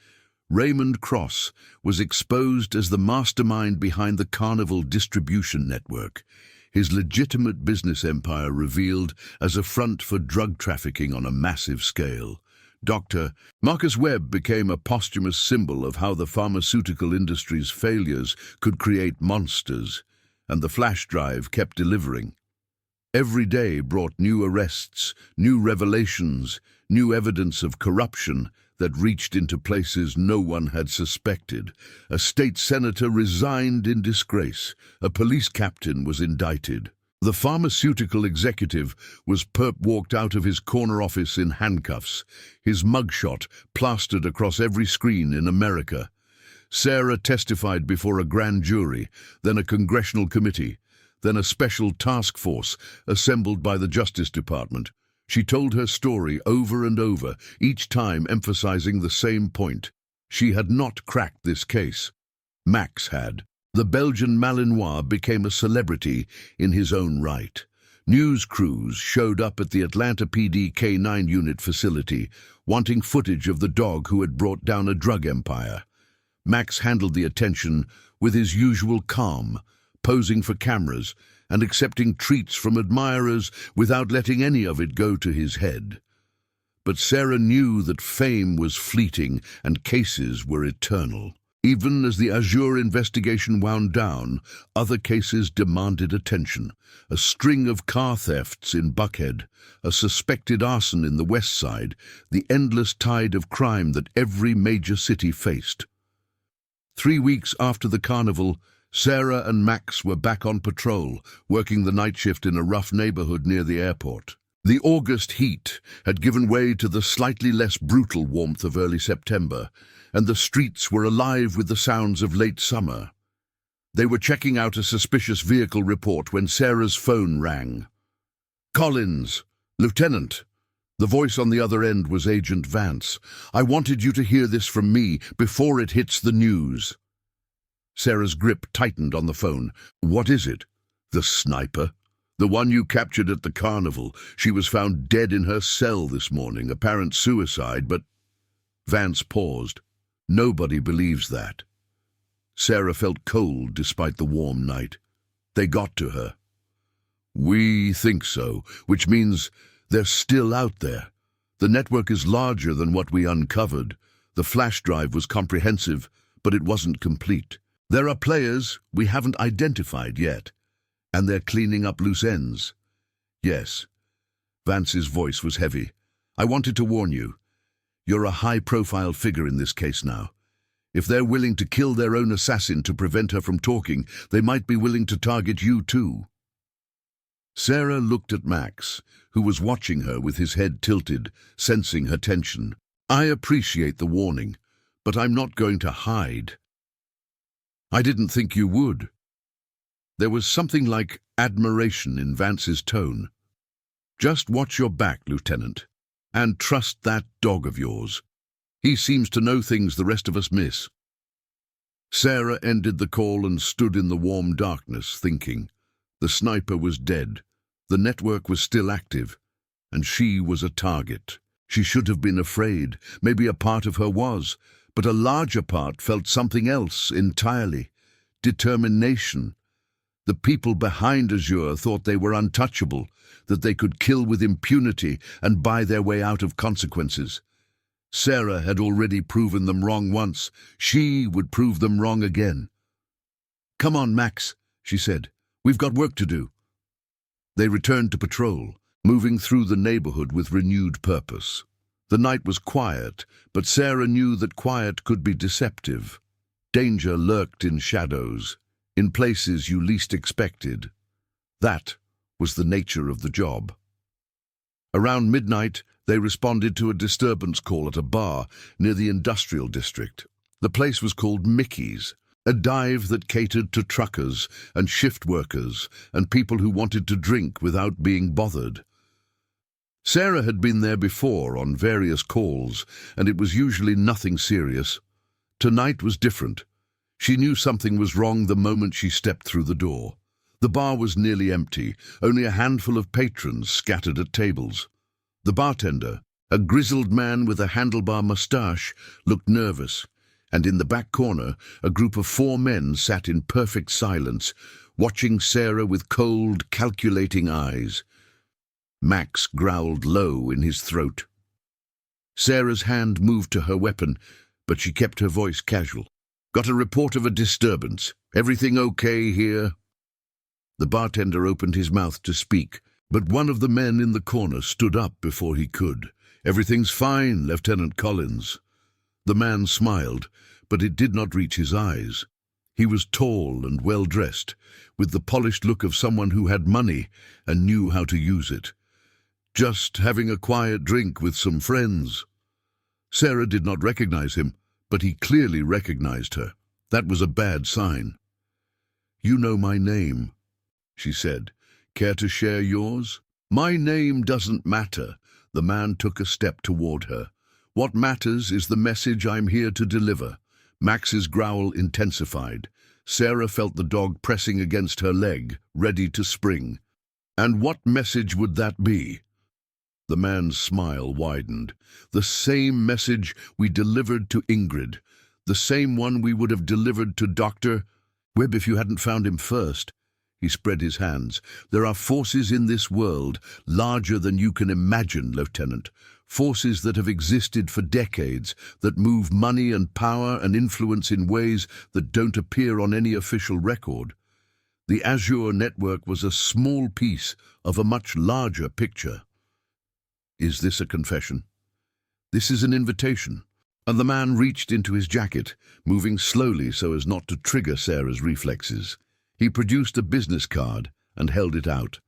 S1: Raymond Cross was exposed as the mastermind behind the Carnival distribution network, his legitimate business empire revealed as a front for drug trafficking on a massive scale. Dr. Marcus Webb became a posthumous symbol of how the pharmaceutical industry's failures could create monsters, and the flash drive kept delivering. Every day brought new arrests, new revelations, new evidence of corruption that reached into places no one had suspected. A state senator resigned in disgrace. A police captain was indicted. The pharmaceutical executive was walked out of his corner office in handcuffs, his mugshot plastered across every screen in America. Sarah testified before a grand jury, then a congressional committee, then a special task force assembled by the Justice Department. She told her story over and over, each time emphasizing the same point. She had not cracked this case. Max had. The Belgian Malinois became a celebrity in his own right. News crews showed up at the Atlanta PD K-9 unit facility, wanting footage of the dog who had brought down a drug empire. Max handled the attention with his usual calm, posing for cameras and accepting treats from admirers without letting any of it go to his head. But Sarah knew that fame was fleeting and cases were eternal. Even as the Azure investigation wound down, other cases demanded attention. A string of car thefts in Buckhead, a suspected arson in the West Side, the endless tide of crime that every major city faced. 3 weeks after the carnival, Sarah and Max were back on patrol, working the night shift in a rough neighborhood near the airport. The August heat had given way to the slightly less brutal warmth of early September, and the streets were alive with the sounds of late summer. They were checking out a suspicious vehicle report when Sarah's phone rang. "Collins, Lieutenant." The voice on the other end was Agent Vance. "I wanted you to hear this from me before it hits the news." Sarah's grip tightened on the phone. "What is it?" "The sniper. The one you captured at the carnival. She was found dead in her cell this morning, apparent suicide, but—" Vance paused. "Nobody believes that." Sarah felt cold despite the warm night. "They got to her." "We think so, which means they're still out there. The network is larger than what we uncovered. The flash drive was comprehensive, but it wasn't complete. There are players we haven't identified yet, and they're cleaning up loose ends. Yes. Vance's voice was heavy. I wanted to warn you. You're a high-profile figure in this case now. If they're willing to kill their own assassin to prevent her from talking, they might be willing to target you too. Sarah looked at Max, who was watching her with his head tilted, sensing her tension. I appreciate the warning, but I'm not going to hide. I didn't think you would. There was something like admiration in Vance's tone. Just watch your back, Lieutenant, and trust that dog of yours. He seems to know things the rest of us miss. Sarah ended the call and stood in the warm darkness, thinking. The sniper was dead, the network was still active, and she was a target. She should have been afraid, maybe a part of her was, but a larger part felt something else entirely. Determination. The people behind Azure thought they were untouchable, that they could kill with impunity and buy their way out of consequences. Sarah had already proven them wrong once. She would prove them wrong again. Come on, Max, she said. We've got work to do. They returned to patrol, moving through the neighborhood with renewed purpose. The night was quiet, but Sarah knew that quiet could be deceptive. Danger lurked in shadows, in places you least expected. That was the nature of the job. Around midnight, they responded to a disturbance call at a bar near the industrial district. The place was called Mickey's, a dive that catered to truckers and shift workers and people who wanted to drink without being bothered. Sarah had been there before on various calls, and it was usually nothing serious. Tonight was different. She knew something was wrong the moment she stepped through the door. The bar was nearly empty, only a handful of patrons scattered at tables. The bartender, a grizzled man with a handlebar mustache, looked nervous, and in the back corner, a group of 4 men sat in perfect silence, watching Sarah with cold, calculating eyes. Max growled low in his throat. Sarah's hand moved to her weapon, but she kept her voice casual. Got a report of a disturbance. Everything okay here? The bartender opened his mouth to speak, but one of the men in the corner stood up before he could. Everything's fine, Lieutenant Collins. The man smiled, but it did not reach his eyes. He was tall and well-dressed, with the polished look of someone who had money and knew how to use it. Just having a quiet drink with some friends. Sarah did not recognize him, but he clearly recognized her. That was a bad sign. You know my name, she said. Care to share yours? My name doesn't matter. The man took a step toward her. What matters is the message I'm here to deliver. Max's growl intensified. Sarah felt the dog pressing against her leg, ready to spring. And what message would that be? The man's smile widened. The same message we delivered to Ingrid. The same one we would have delivered to Dr. Webb if you hadn't found him first. He spread his hands. There are forces in this world larger than you can imagine, Lieutenant. Forces that have existed for decades, that move money and power and influence in ways that don't appear on any official record. The Azure network was a small piece of a much larger picture. Is this a confession? This is an invitation. And the man reached into his jacket, moving slowly so as not to trigger Sarah's reflexes. He produced a business card and held it out.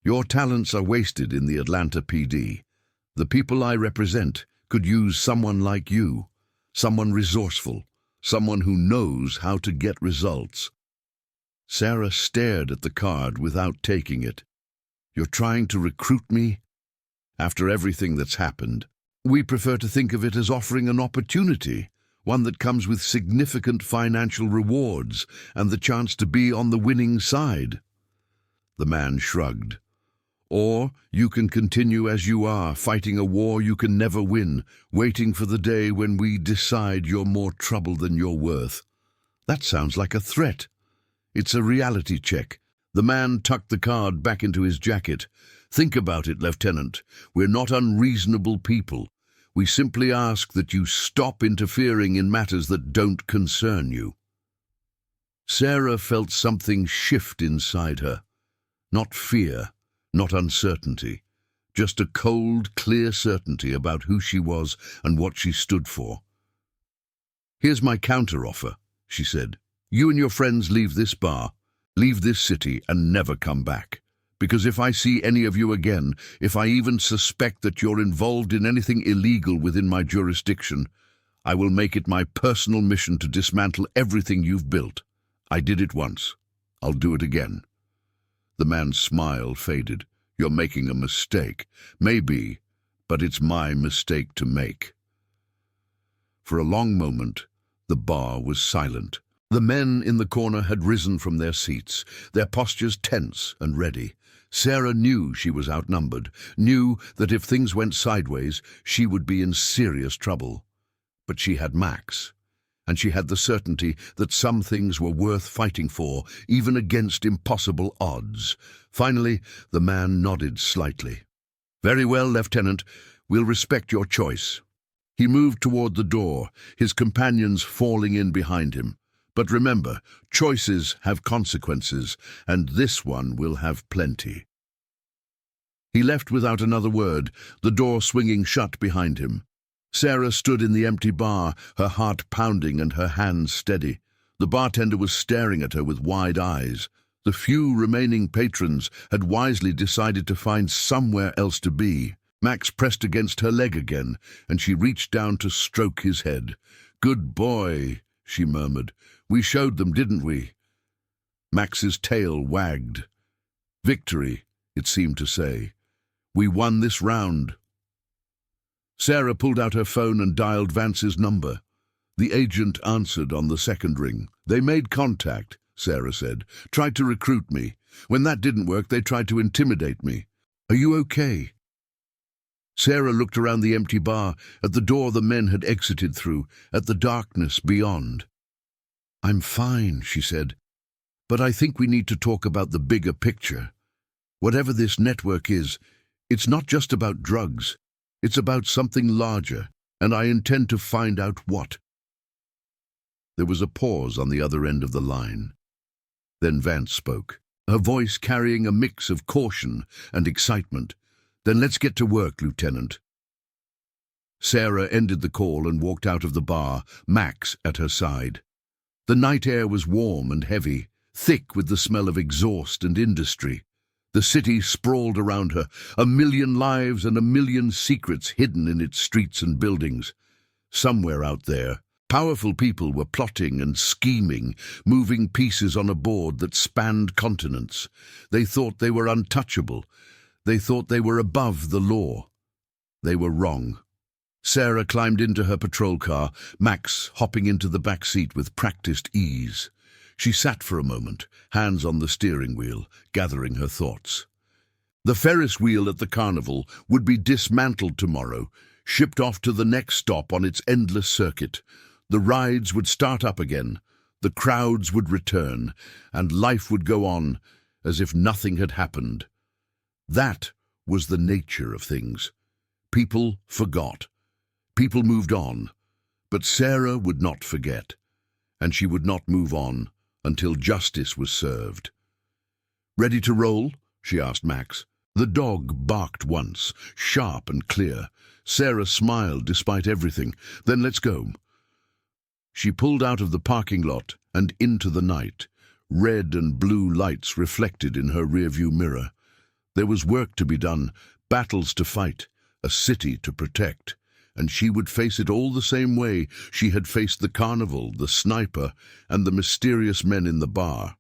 S1: Your talents are wasted in the Atlanta PD. The people I represent could use someone like you, someone resourceful, someone who knows how to get results. Sarah stared at the card without taking it. You're trying to recruit me? After everything that's happened, we prefer to think of it as offering an opportunity, one that comes with significant financial rewards and the chance to be on the winning side. The man shrugged. Or you can continue as you are, fighting a war you can never win, waiting for the day when we decide you're more trouble than you're worth. That sounds like a threat. It's a reality check. The man tucked the card back into his jacket. Think about it, Lieutenant. We're not unreasonable people. We simply ask that you stop interfering in matters that don't concern you. Sarah felt something shift inside her. Not fear, not uncertainty, just a cold, clear certainty about who she was and what she stood for. "Here's my counter-offer," she said. "You and your friends leave this bar, leave this city, and never come back. Because if I see any of you again, if I even suspect that you're involved in anything illegal within my jurisdiction, I will make it my personal mission to dismantle everything you've built. I did it once. I'll do it again." The man's smile faded. "You're making a mistake. Maybe, but it's my mistake to make." For a long moment, the bar was silent. The men in the corner had risen from their seats, their postures tense and ready. Sarah knew she was outnumbered, knew that if things went sideways, she would be in serious trouble. But she had Max, and she had the certainty that some things were worth fighting for, even against impossible odds. Finally, the man nodded slightly. "Very well, Lieutenant. We'll respect your choice." He moved toward the door, his companions falling in behind him. "But remember, choices have consequences, and this one will have plenty." He left without another word, the door swinging shut behind him. Sarah stood in the empty bar, her heart pounding and her hands steady. The bartender was staring at her with wide eyes. The few remaining patrons had wisely decided to find somewhere else to be. Max pressed against her leg again, and she reached down to stroke his head. "Good boy," she murmured. "We showed them, didn't we?" Max's tail wagged. "Victory," it seemed to say. "We won this round." Sarah pulled out her phone and dialed Vance's number. The agent answered on the second ring. "They made contact," Sarah said. "Tried to recruit me. When that didn't work, they tried to intimidate me. Are you okay?" Sarah looked around the empty bar, at the door the men had exited through, at the darkness beyond. "I'm fine," she said. "But I think we need to talk about the bigger picture. Whatever this network is, it's not just about drugs. It's about something larger, and I intend to find out what." There was a pause on the other end of the line. Then Vance spoke, her voice carrying a mix of caution and excitement. "Then let's get to work, Lieutenant." Sarah ended the call and walked out of the bar, Max at her side. The night air was warm and heavy, thick with the smell of exhaust and industry. The city sprawled around her, a million lives and a million secrets hidden in its streets and buildings. Somewhere out there, powerful people were plotting and scheming, moving pieces on a board that spanned continents. They thought they were untouchable. They thought they were above the law. They were wrong. Sarah climbed into her patrol car, Max hopping into the back seat with practiced ease. She sat for a moment, hands on the steering wheel, gathering her thoughts. The Ferris wheel at the carnival would be dismantled tomorrow, shipped off to the next stop on its endless circuit. The rides would start up again, the crowds would return, and life would go on as if nothing had happened. That was the nature of things. People forgot. People moved on. But Sarah would not forget, and she would not move on until justice was served. "Ready to roll?" she asked Max. The dog barked once, sharp and clear. Sarah smiled despite everything. "Then let's go." She pulled out of the parking lot and into the night, red and blue lights reflected in her rearview mirror. There was work to be done, battles to fight, a city to protect, and she would face it all the same way she had faced the carnival, the sniper, and the mysterious men in the bar.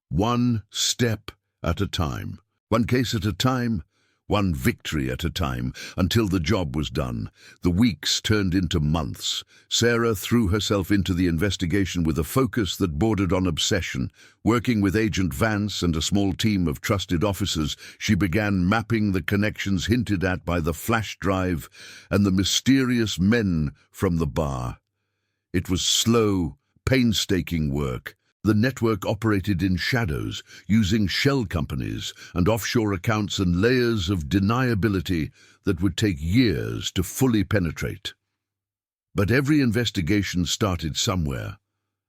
S1: One step at a time, one case at a time, one victory at a time, until the job was done. The weeks turned into months. Sarah threw herself into the investigation with a focus that bordered on obsession. Working with Agent Vance and a small team of trusted officers, she began mapping the connections hinted at by the flash drive and the mysterious men from the bar. It was slow, painstaking work. The network operated in shadows, using shell companies and offshore accounts and layers of deniability that would take years to fully penetrate. But every investigation started somewhere,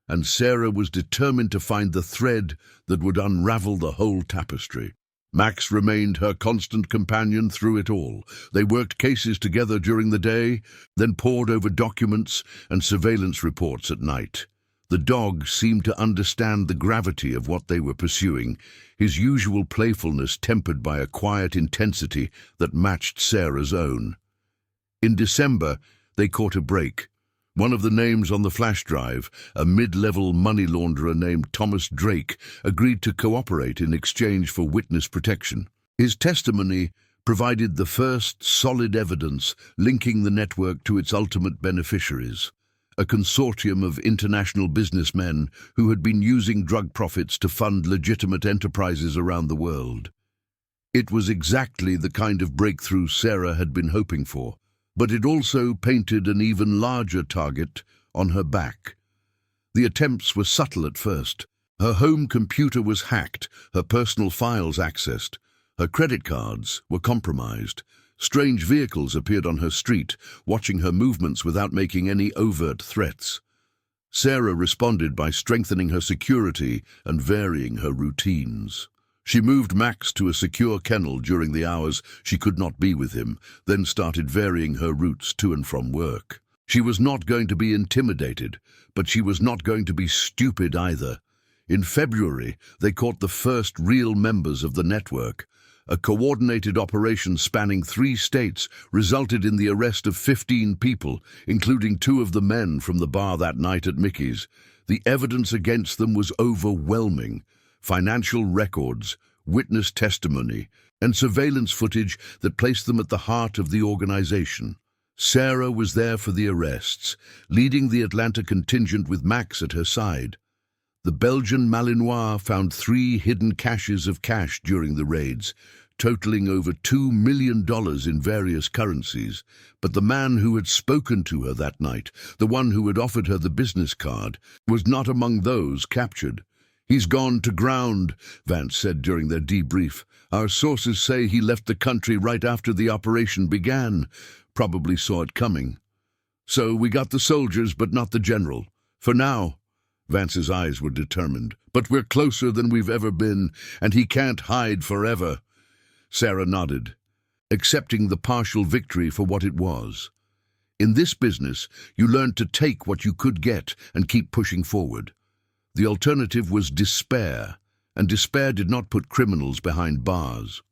S1: and Sarah was determined to find the thread that would unravel the whole tapestry. Max remained her constant companion through it all. They worked cases together during the day, then pored over documents and surveillance reports at night. The dog seemed to understand the gravity of what they were pursuing, his usual playfulness tempered by a quiet intensity that matched Sarah's own. In December, they caught a break. One of the names on the flash drive, a mid-level money launderer named Thomas Drake, agreed to cooperate in exchange for witness protection. His testimony provided the first solid evidence linking the network to its ultimate beneficiaries, a consortium of international businessmen who had been using drug profits to fund legitimate enterprises around the world. It was exactly the kind of breakthrough Sarah had been hoping for, but it also painted an even larger target on her back. The attempts were subtle at first. Her home computer was hacked, her personal files accessed, her credit cards were compromised. Strange vehicles appeared on her street, watching her movements without making any overt threats. Sarah responded by strengthening her security and varying her routines. She moved Max to a secure kennel during the hours she could not be with him, then started varying her routes to and from work. She was not going to be intimidated, but she was not going to be stupid either. In February, they caught the first real members of the network. A coordinated operation spanning 3 states resulted in the arrest of 15 people, including 2 of the men from the bar that night at Mickey's. The evidence against them was overwhelming. Financial records, witness testimony, and surveillance footage that placed them at the heart of the organization. Sarah was there for the arrests, leading the Atlanta contingent with Max at her side. The Belgian Malinois found 3 hidden caches of cash during the raids, totaling over $2 million in various currencies. But the man who had spoken to her that night, the one who had offered her the business card, was not among those captured. "He's gone to ground," Vance said during their debrief. "Our sources say he left the country right after the operation began. Probably saw it coming. So we got the soldiers, but not the general. For now." Vance's eyes were determined. "But we're closer than we've ever been, and he can't hide forever." Sarah nodded, accepting the partial victory for what it was. In this business, you learned to take what you could get and keep pushing forward. The alternative was despair, and despair did not put criminals behind bars.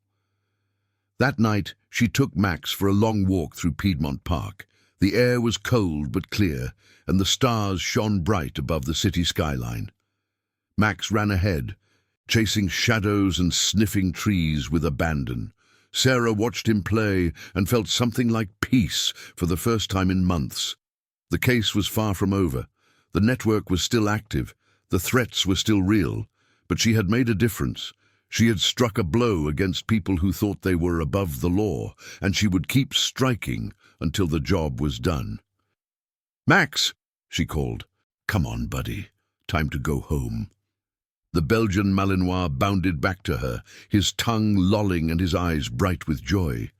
S1: That night, she took Max for a long walk through Piedmont Park. The air was cold but clear, and the stars shone bright above the city skyline. Max ran ahead, chasing shadows and sniffing trees with abandon. Sarah watched him play and felt something like peace for the first time in months. The case was far from over. The network was still active. The threats were still real, but she had made a difference. She had struck a blow against people who thought they were above the law, and she would keep striking until the job was done. "Max," she called. "Come on, buddy. Time to go home." The Belgian Malinois bounded back to her, his tongue lolling and his eyes bright with joy.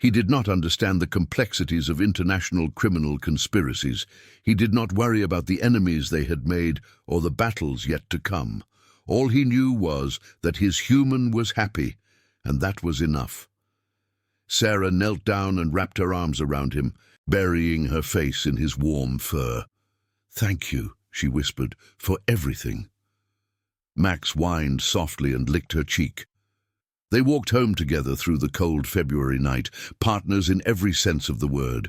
S1: He did not understand the complexities of international criminal conspiracies. He did not worry about the enemies they had made or the battles yet to come. All he knew was that his human was happy, and that was enough. Sarah knelt down and wrapped her arms around him, burying her face in his warm fur. "Thank you," she whispered, "for everything." Max whined softly and licked her cheek. They walked home together through the cold February night, partners in every sense of the word.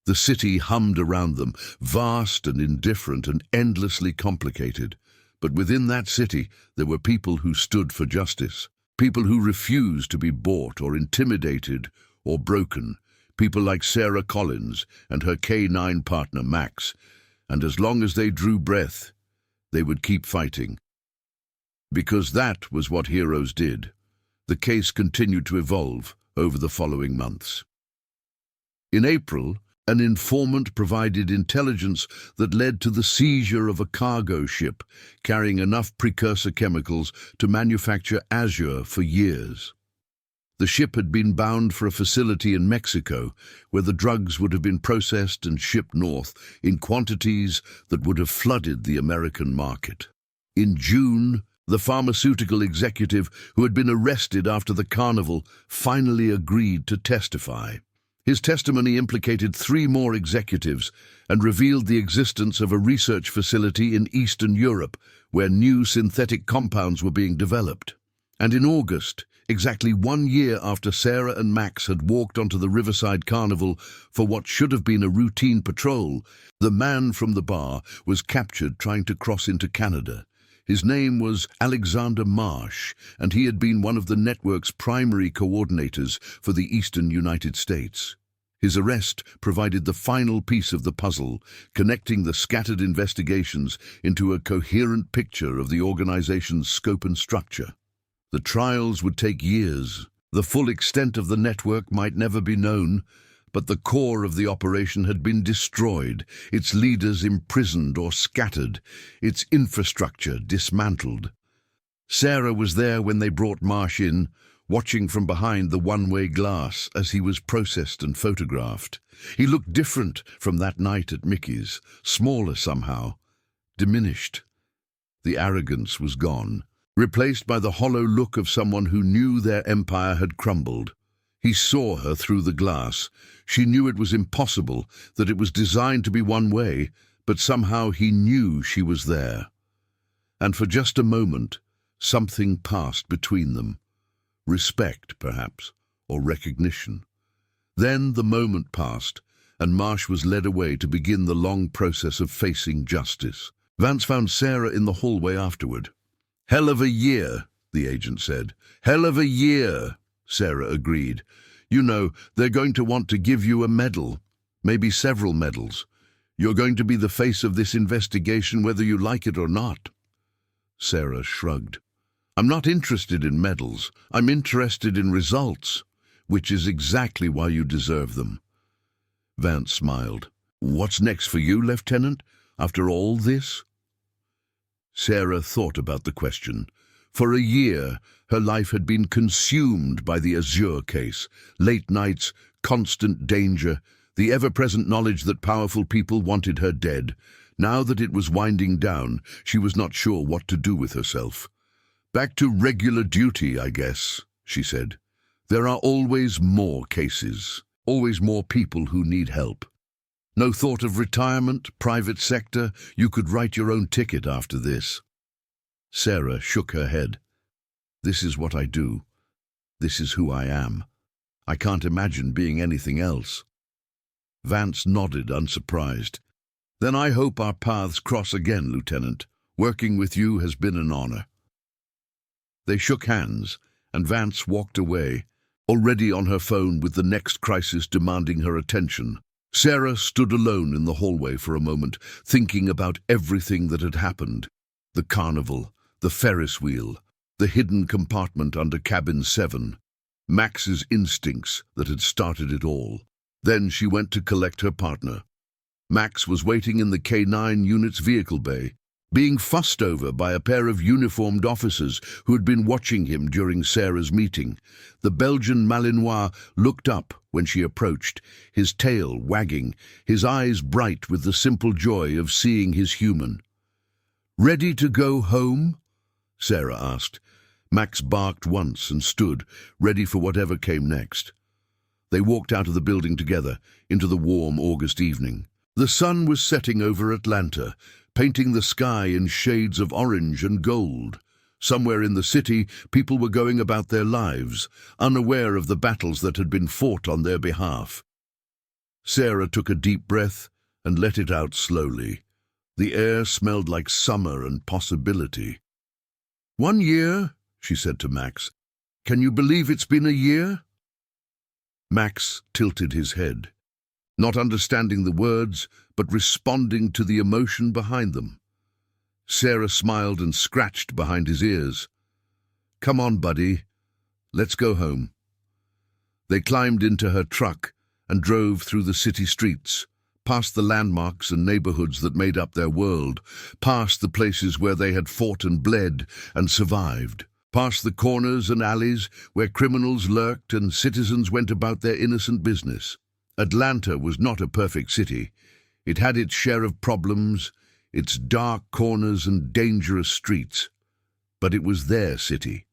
S1: The city hummed around them, vast and indifferent and endlessly complicated. But within that city, there were people who stood for justice, people who refused to be bought or intimidated or broken, people like Sarah Collins and her K-9 partner Max. And as long as they drew breath, they would keep fighting. Because that was what heroes did. The case continued to evolve over the following months. In April, an informant provided intelligence that led to the seizure of a cargo ship carrying enough precursor chemicals to manufacture Azure for years. The ship had been bound for a facility in Mexico where the drugs would have been processed and shipped north in quantities that would have flooded the American market. In June, The pharmaceutical executive who had been arrested after the carnival finally agreed to testify. His testimony implicated 3 more executives and revealed the existence of a research facility in Eastern Europe where new synthetic compounds were being developed. And in August, exactly 1 year after Sarah and Max had walked onto the Riverside Carnival for what should have been a routine patrol, the man from the bar was captured trying to cross into Canada. His name was Alexander Marsh, and he had been one of the network's primary coordinators for the eastern United States. His arrest provided the final piece of the puzzle, connecting the scattered investigations into a coherent picture of the organization's scope and structure. The trials would take years. The full extent of the network might never be known, but the core of the operation had been destroyed, its leaders imprisoned or scattered, its infrastructure dismantled. Sarah was there when they brought Marsh in, watching from behind the one-way glass as he was processed and photographed. He looked different from that night at Mickey's, smaller somehow, diminished. The arrogance was gone, replaced by the hollow look of someone who knew their empire had crumbled. He saw her through the glass. She knew it was impossible, that it was designed to be one way, but somehow he knew she was there. And for just a moment, something passed between them. Respect, perhaps, or recognition. Then the moment passed, and Marsh was led away to begin the long process of facing justice. Vance found Sarah in the hallway afterward. "Hell of a year," the agent said. "Hell of a year," Sarah agreed. "You know, they're going to want to give you a medal, maybe several medals. You're going to be the face of this investigation whether you like it or not." Sarah shrugged. "I'm not interested in medals. I'm interested in results, which is exactly why you deserve them." Vance smiled. "What's next for you, Lieutenant, after all this?" Sarah thought about the question. For a year, her life had been consumed by the Azure case, late nights, constant danger, the ever-present knowledge that powerful people wanted her dead. Now that it was winding down, she was not sure what to do with herself. "Back to regular duty, I guess," she said. "There are always more cases, always more people who need help. No thought of retirement, private sector? You could write your own ticket after this." Sarah shook her head. "This is what I do. This is who I am. I can't imagine being anything else." Vance nodded, unsurprised. "Then I hope our paths cross again, Lieutenant. Working with you has been an honor." They shook hands, and Vance walked away, already on her phone with the next crisis demanding her attention. Sarah stood alone in the hallway for a moment, thinking about everything that had happened. The carnival, the Ferris wheel, the hidden compartment under cabin 7, Max's instincts that had started it all. Then she went to collect her partner. Max was waiting in the K-9 unit's vehicle bay, being fussed over by a pair of uniformed officers who had been watching him during Sarah's meeting. The Belgian Malinois looked up when she approached, his tail wagging, his eyes bright with the simple joy of seeing his human. "Ready to go home?" Sarah asked. Max barked once and stood, ready for whatever came next. They walked out of the building together, into the warm August evening. The sun was setting over Atlanta, painting the sky in shades of orange and gold. Somewhere in the city, people were going about their lives, unaware of the battles that had been fought on their behalf. Sarah took a deep breath and let it out slowly. The air smelled like summer and possibility. "1 year," she said to Max. "Can you believe it's been a year?" Max tilted his head, not understanding the words, but responding to the emotion behind them. Sarah smiled and scratched behind his ears. "Come on, buddy. Let's go home." They climbed into her truck and drove through the city streets, past the landmarks and neighborhoods that made up their world, past the places where they had fought and bled and survived, past the corners and alleys where criminals lurked and citizens went about their innocent business. Atlanta was not a perfect city. It had its share of problems, its dark corners and dangerous streets. But it was their city,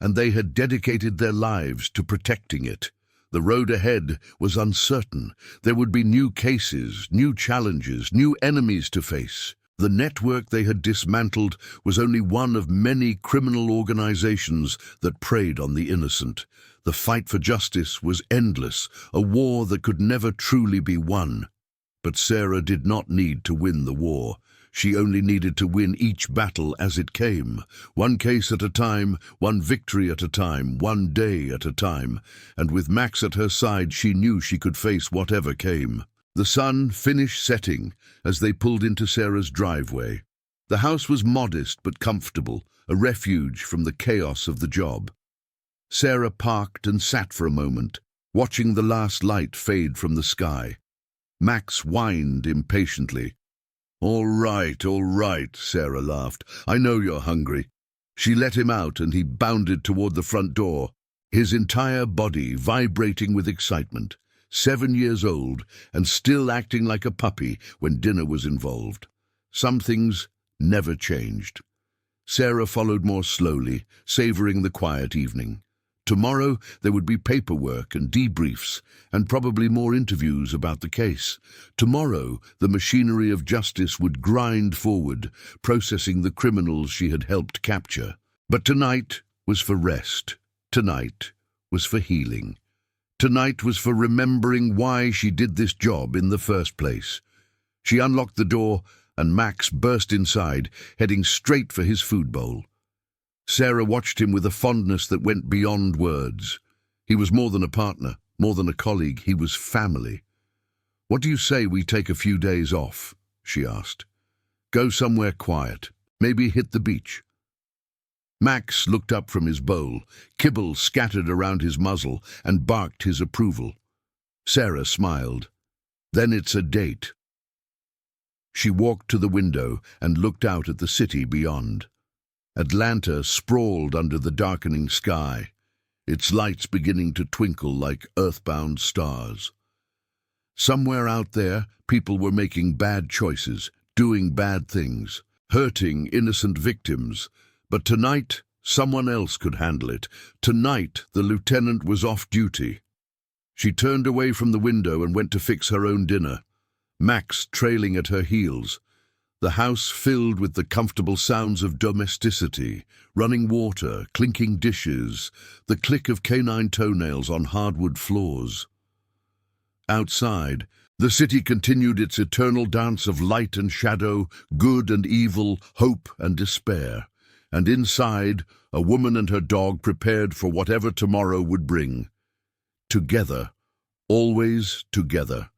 S1: and they had dedicated their lives to protecting it. The road ahead was uncertain. There would be new cases, new challenges, new enemies to face. The network they had dismantled was only one of many criminal organizations that preyed on the innocent. The fight for justice was endless, a war that could never truly be won. But Sarah did not need to win the war. She only needed to win each battle as it came, one case at a time, one victory at a time, one day at a time. And with Max at her side, she knew she could face whatever came. The sun finished setting as they pulled into Sarah's driveway. The house was modest but comfortable, a refuge from the chaos of the job. Sarah parked and sat for a moment, watching the last light fade from the sky. Max whined impatiently. All right, Sarah laughed. I know you're hungry. She let him out and he bounded toward the front door, his entire body vibrating with excitement. 7 years old and still acting like a puppy when dinner was involved. Some things never changed. Sarah followed more slowly, savoring the quiet evening. Tomorrow there would be paperwork and debriefs, and probably more interviews about the case. Tomorrow the machinery of justice would grind forward, processing the criminals she had helped capture. But tonight was for rest. Tonight was for healing. Tonight was for remembering why she did this job in the first place. She unlocked the door, and Max burst inside, heading straight for his food bowl. Sarah watched him with a fondness that went beyond words. He was more than a partner, more than a colleague, he was family. "What do you say we take a few days off?" she asked. "Go somewhere quiet, maybe hit the beach." Max looked up from his bowl, kibble scattered around his muzzle, and barked his approval. Sarah smiled. "Then it's a date." She walked to the window and looked out at the city beyond. Atlanta sprawled under the darkening sky, its lights beginning to twinkle like earthbound stars. Somewhere out there, people were making bad choices, doing bad things, hurting innocent victims. But tonight, someone else could handle it. Tonight, the lieutenant was off duty. She turned away from the window and went to fix her own dinner, Max trailing at her heels. The house filled with the comfortable sounds of domesticity, running water, clinking dishes, the click of K-9 toenails on hardwood floors. Outside, the city continued its eternal dance of light and shadow, good and evil, hope and despair. And inside, a woman and her dog prepared for whatever tomorrow would bring. Together, always together.